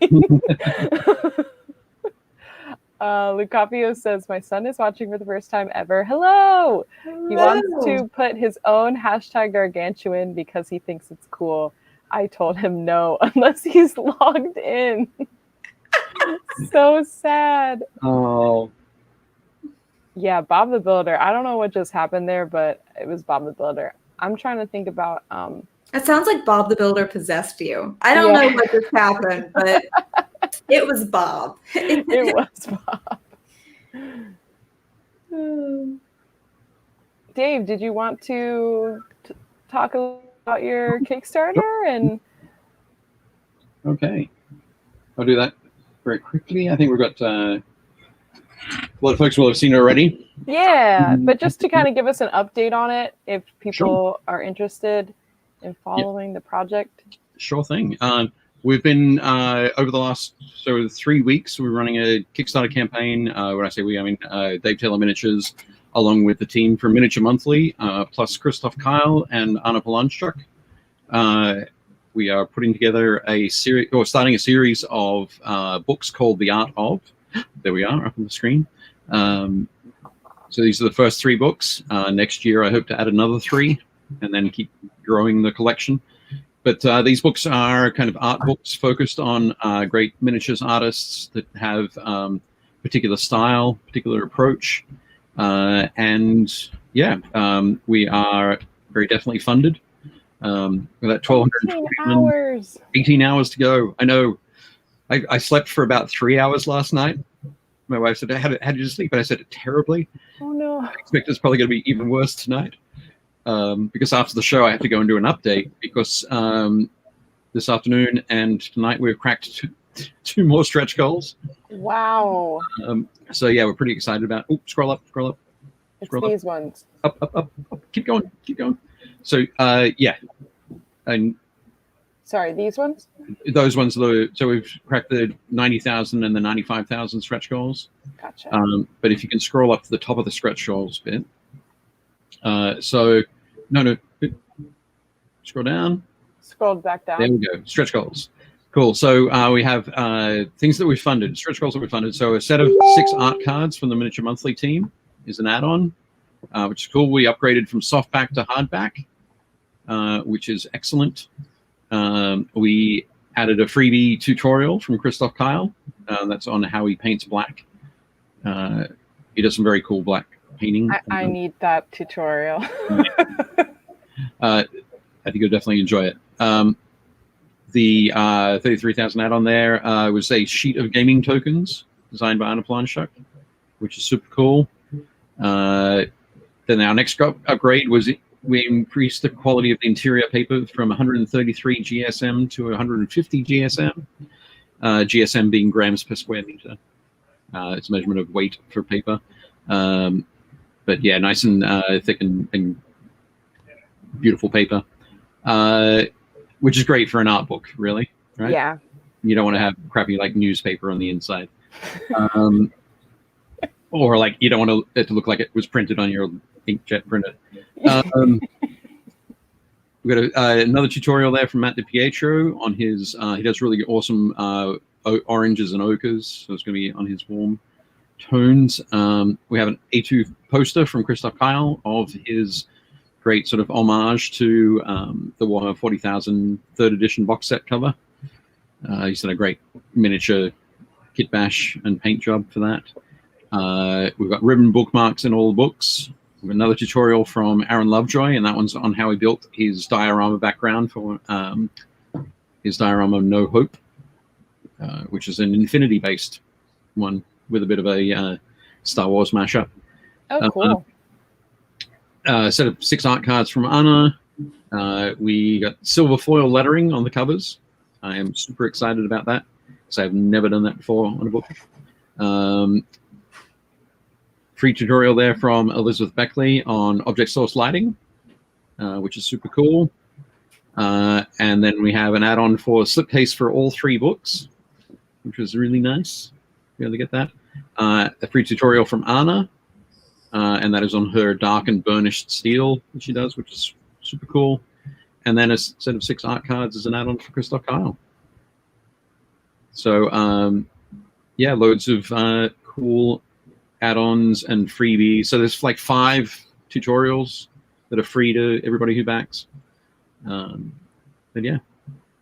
Lucapio says, my son is watching for the first time ever. Hello! He wants to put his own hashtag gargantuan because he thinks it's cool. I told him no, unless he's logged in. So sad. Oh. Yeah, Bob the Builder. I don't know what just happened there, but it was Bob the Builder. I'm trying to think about... It sounds like Bob the Builder possessed you. I don't know what just happened, but it was Bob. It was Bob. Dave, did you want to talk about your Kickstarter? And Okay. I'll do that very quickly. I think we've got a lot of folks will have seen it already. Yeah, but just to kind of give us an update on it, if people are interested in following the project. Sure thing. We've been over the last 3 weeks. We're running a Kickstarter campaign. When I say we, I mean Dave Taylor Miniatures, along with the team from Miniature Monthly, plus Christoph Kyle and Anna Polanchuk. We are putting together a series, or starting a series of books called The Art of. There we are, up on the screen. So these are the first 3 books. Next year, I hope to add another 3, and then keep growing the collection. But these books are kind of art books focused on great miniatures artists that have particular style, particular approach. And yeah, we are very definitely funded. With that 18 hours to go. I know. I slept for about 3 hours last night. My wife said, how did you sleep? And I said, terribly. Oh, no. I expect it's probably going to be even worse tonight. Because after the show, I have to go and do an update. Because this afternoon and tonight, we've cracked two more stretch goals. Wow. So, yeah, we're pretty excited about... Oh, scroll up. It's these ones. Up. Keep going. So, yeah. And sorry, these ones? Those ones, so we've cracked the 90,000 and the 95,000 stretch goals. Gotcha. But if you can scroll up to the top of the stretch goals bit. So, no. Scroll down. Scrolled back down. There we go. Stretch goals. Cool. So we have things that we've funded, stretch goals that we've funded. So a set of 6 art cards from the Miniature Monthly team is an add-on, which is cool. We upgraded from softback to hardback, which is excellent. We added a freebie tutorial from Christoph Kyle. That's on how he paints black. He does some very cool black painting. I need that tutorial. I think you'll definitely enjoy it. The 33,000 add-on there was a sheet of gaming tokens designed by Anna Planchuk, which is super cool. Then our next upgrade was we increased the quality of the interior paper from 133 GSM to 150 GSM. GSM being grams per square meter. It's a measurement of weight for paper. But yeah, nice and thick and beautiful paper. Which is great for an art book, really, right? Yeah. You don't want to have crappy like newspaper on the inside. Or like you don't want it to look like it was printed on your inkjet printer. We've got another tutorial there from Matt DiPietro on his, he does really awesome oranges and ochres, so it's going to be on his warm tones. We have an A2 poster from Christoph Kyle of his great sort of homage to the Warhammer 40,000 3rd edition box set cover. He's done a great miniature kit bash and paint job for that. We've got ribbon bookmarks in all the books. We have another tutorial from Aaron Lovejoy, and that one's on how he built his diorama background for his diorama No Hope, which is an Infinity-based one with a bit of a Star Wars mashup. Oh, cool. Set of 6 art cards from Anna. We got silver foil lettering on the covers. I am super excited about that because I've never done that before on a book. Free tutorial there from Elizabeth Beckley on object source lighting, which is super cool. And then we have an add-on for slipcase for all 3 books, which was really nice. Be able to get that. A free tutorial from Anna. And that is on her dark and burnished steel that she does, which is super cool. And then a set of 6 art cards as an add-on for Christoph Kyle. So, yeah, loads of cool add-ons and freebies. So there's like 5 tutorials that are free to everybody who backs. But yeah,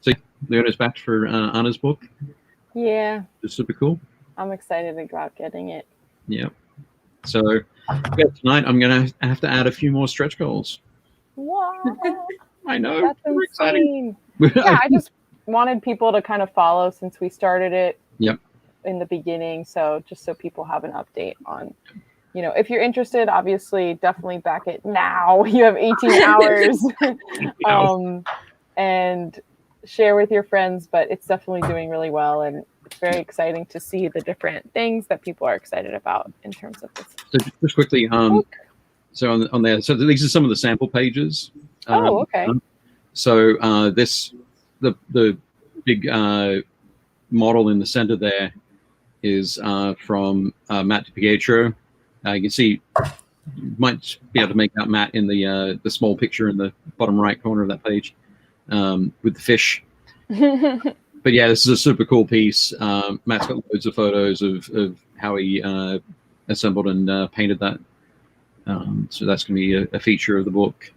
so Leona's backed for Anna's book. Yeah, It's super cool. I'm excited about getting it. Yeah. So yeah, tonight I'm gonna have to add a few more stretch goals. Wow, I know. that's Super exciting. insane. Yeah, I just wanted people to kind of follow since we started it. Yep. In the beginning, so just so people have an update on, if you're interested, obviously definitely back it now. You have 18 hours. And share with your friends, but it's definitely doing really well, and it's very exciting to see the different things that people are excited about in terms of this. So just quickly, so on there, so these are some of the sample pages. Okay. So the big model in the center there is from Matt DiPietro. You can see, you might be able to make out Matt in the small picture in the bottom right corner of that page with the fish. But yeah, this is a super cool piece. Matt's got loads of photos of how he assembled and painted that. So that's going to be a feature of the book.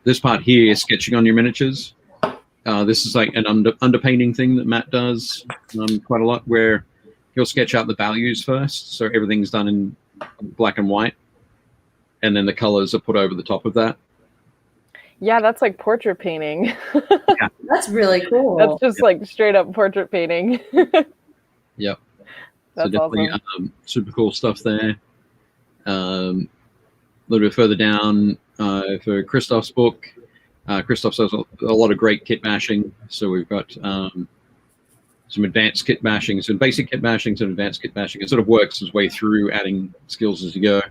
This part here is sketching on your miniatures. This is like an underpainting thing that Matt does quite a lot, where he'll sketch out the values first, so everything's done in black and white, and then the colors are put over the top of that. Yeah, that's like portrait painting. Yeah. That's really cool. That's just like straight up portrait painting. Yep. That's so definitely awesome. Super cool stuff there. A little bit further down for Christoph's book. Christoph does a lot of great kit bashing. So we've got some advanced kit bashing, some basic kit bashing, some advanced kit bashing. It sort of works its way through, adding skills as you go.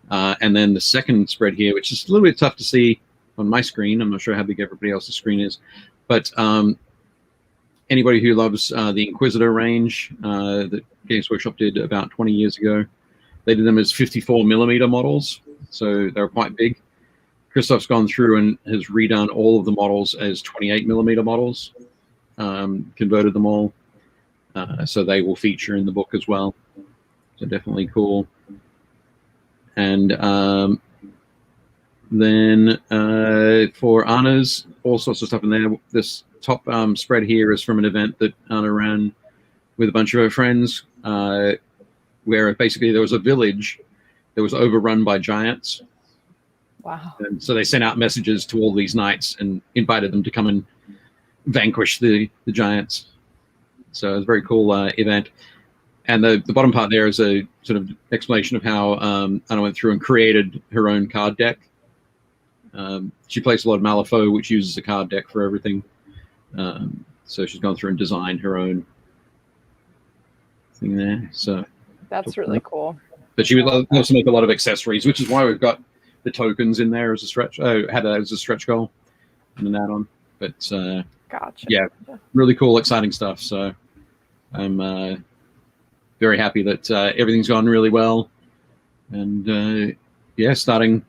And then the second spread here, which is a little bit tough to see on my screen. I'm not sure how big everybody else's screen is, but anybody who loves the Inquisitor range that Games Workshop did about 20 years ago, they did them as 54mm models, so they're quite big. Christoph's gone through and has redone all of the models as 28mm models, converted them all, so they will feature in the book as well. So definitely cool. And then for Anna's, all sorts of stuff in there. This top spread here is from an event that Anna ran with a bunch of her friends, where basically there was a village that was overrun by giants. Wow. And so they sent out messages to all these knights and invited them to come and vanquish the giants. So it was a very cool event. And the bottom part there is a sort of explanation of how Anna went through and created her own card deck. She plays a lot of Malifaux, which uses a card deck for everything. So she's gone through and designed her own thing there. So that's really cool. But she would also make a lot of accessories, which is why we've got the tokens in there as a stretch. Had that as a stretch goal and an add-on. But gotcha. Yeah, really cool, exciting stuff. So I'm very happy that everything's gone really well. And yeah, starting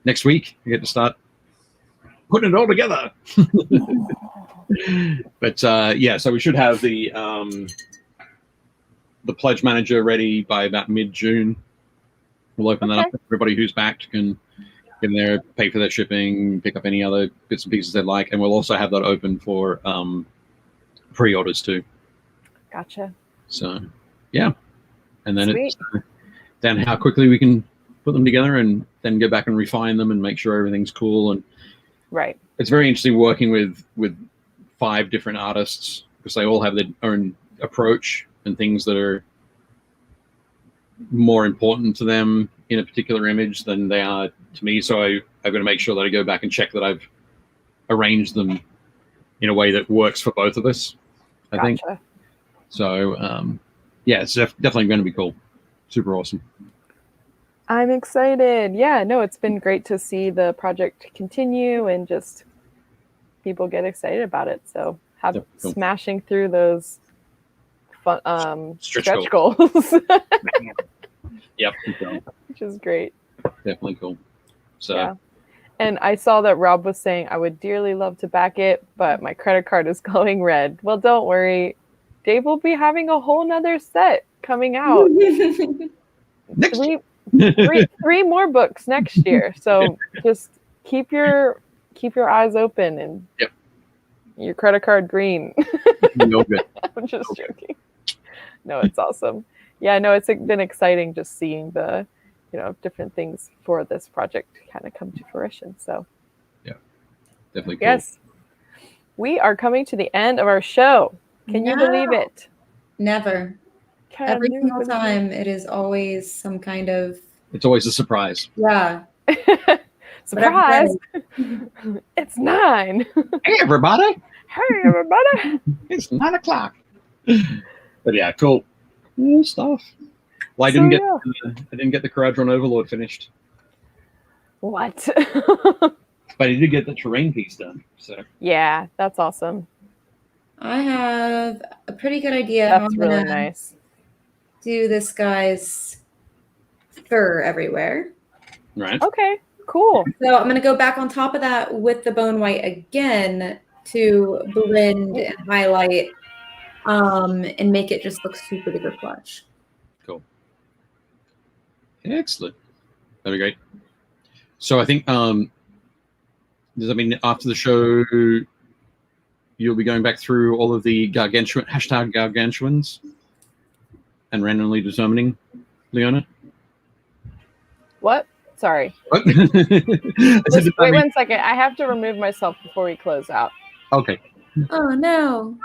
next week, I get to start putting it all together. But yeah, so we should have the pledge manager ready by about mid-June. We'll open that up. Everybody who's backed can get in there, pay for their shipping, pick up any other bits and pieces they'd like, and we'll also have that open for pre-orders too. Gotcha. So yeah, and then Sweet. it's then how quickly we can put them together and then go back and refine them and make sure everything's cool. And right, it's very interesting working with 5 different artists because they all have their own approach and things that are more important to them in a particular image than they are to me. So I've got to make sure that I go back and check that I've arranged them in a way that works for both of us, I think. So yeah, it's definitely going to be cool. Super awesome. I'm excited. Yeah, no, it's been great to see the project continue and just people get excited about it. So smashing through those fun, stretch goals. Yep. Which is great. Definitely cool. So yeah. And I saw that Rob was saying, I would dearly love to back it, but my credit card is glowing red. Well, don't worry. Dave will be having a whole nother set coming out. Next Three more books next year. So just keep your eyes open and your credit card green. No good. I'm just joking. No, it's awesome. Yeah, no, it's been exciting just seeing the, different things for this project kind of come to fruition. So Definitely cool. yes, we are coming to the end of our show. Can you believe it? Never. Every single time, it is always some kind of... It's always a surprise. Yeah. Surprise! It's 9. Hey, everybody! Hey, everybody! It's 9 o'clock. But yeah, cool stuff. Well, I didn't get the Caradron Overlord finished. What? But I did get the terrain piece done. So yeah, that's awesome. I have a pretty good idea. That's really nice. Do this guy's fur everywhere. Right. Okay, cool. So I'm going to go back on top of that with the bone white again to blend and highlight and make it just look super duper plush. Cool. Excellent. That'd be great. So I think does that mean after the show you'll be going back through all of the #gargantuans and randomly determining Leona? What? Sorry. What? Wait 1 second. I have to remove myself before we close out. Okay. Oh, no.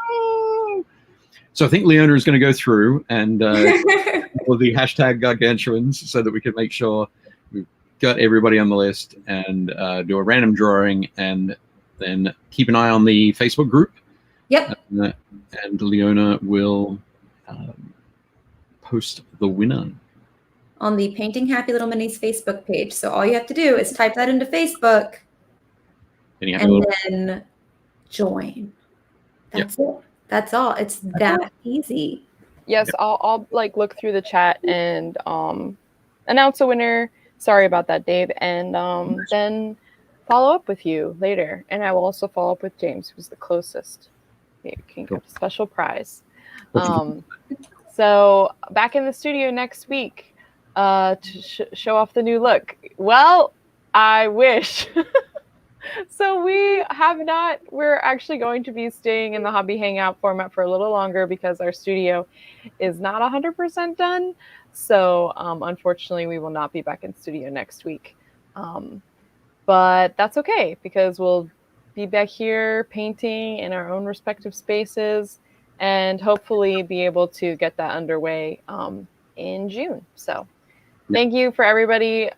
So I think Leona is going to go through and all the #gargantuans so that we can make sure we've got everybody on the list and do a random drawing and then keep an eye on the Facebook group. Yep. And Leona will post the winner on the Painting Happy Little Minis Facebook page. So all you have to do is type that into Facebook and then join. That's it. That's all. It's that easy. Yes, I'll look through the chat and announce a winner. Sorry about that, Dave. And then follow up with you later. And I will also follow up with James, who's the closest. You can get a special prize. So back in the studio next week to show off the new look. Well, I wish. So we're actually going to be staying in the Hobby Hangout format for a little longer because our studio is not 100% done. So unfortunately, we will not be back in studio next week. But that's okay because we'll be back here painting in our own respective spaces and hopefully be able to get that underway in June. So thank you for everybody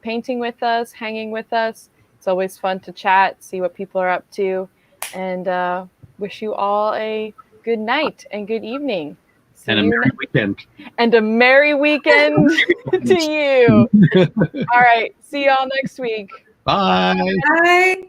painting with us, hanging with us. It's always fun to chat, see what people are up to, and wish you all a good night and good evening. And a merry weekend. And a merry weekend to you. All right. See y'all next week. Bye. Bye.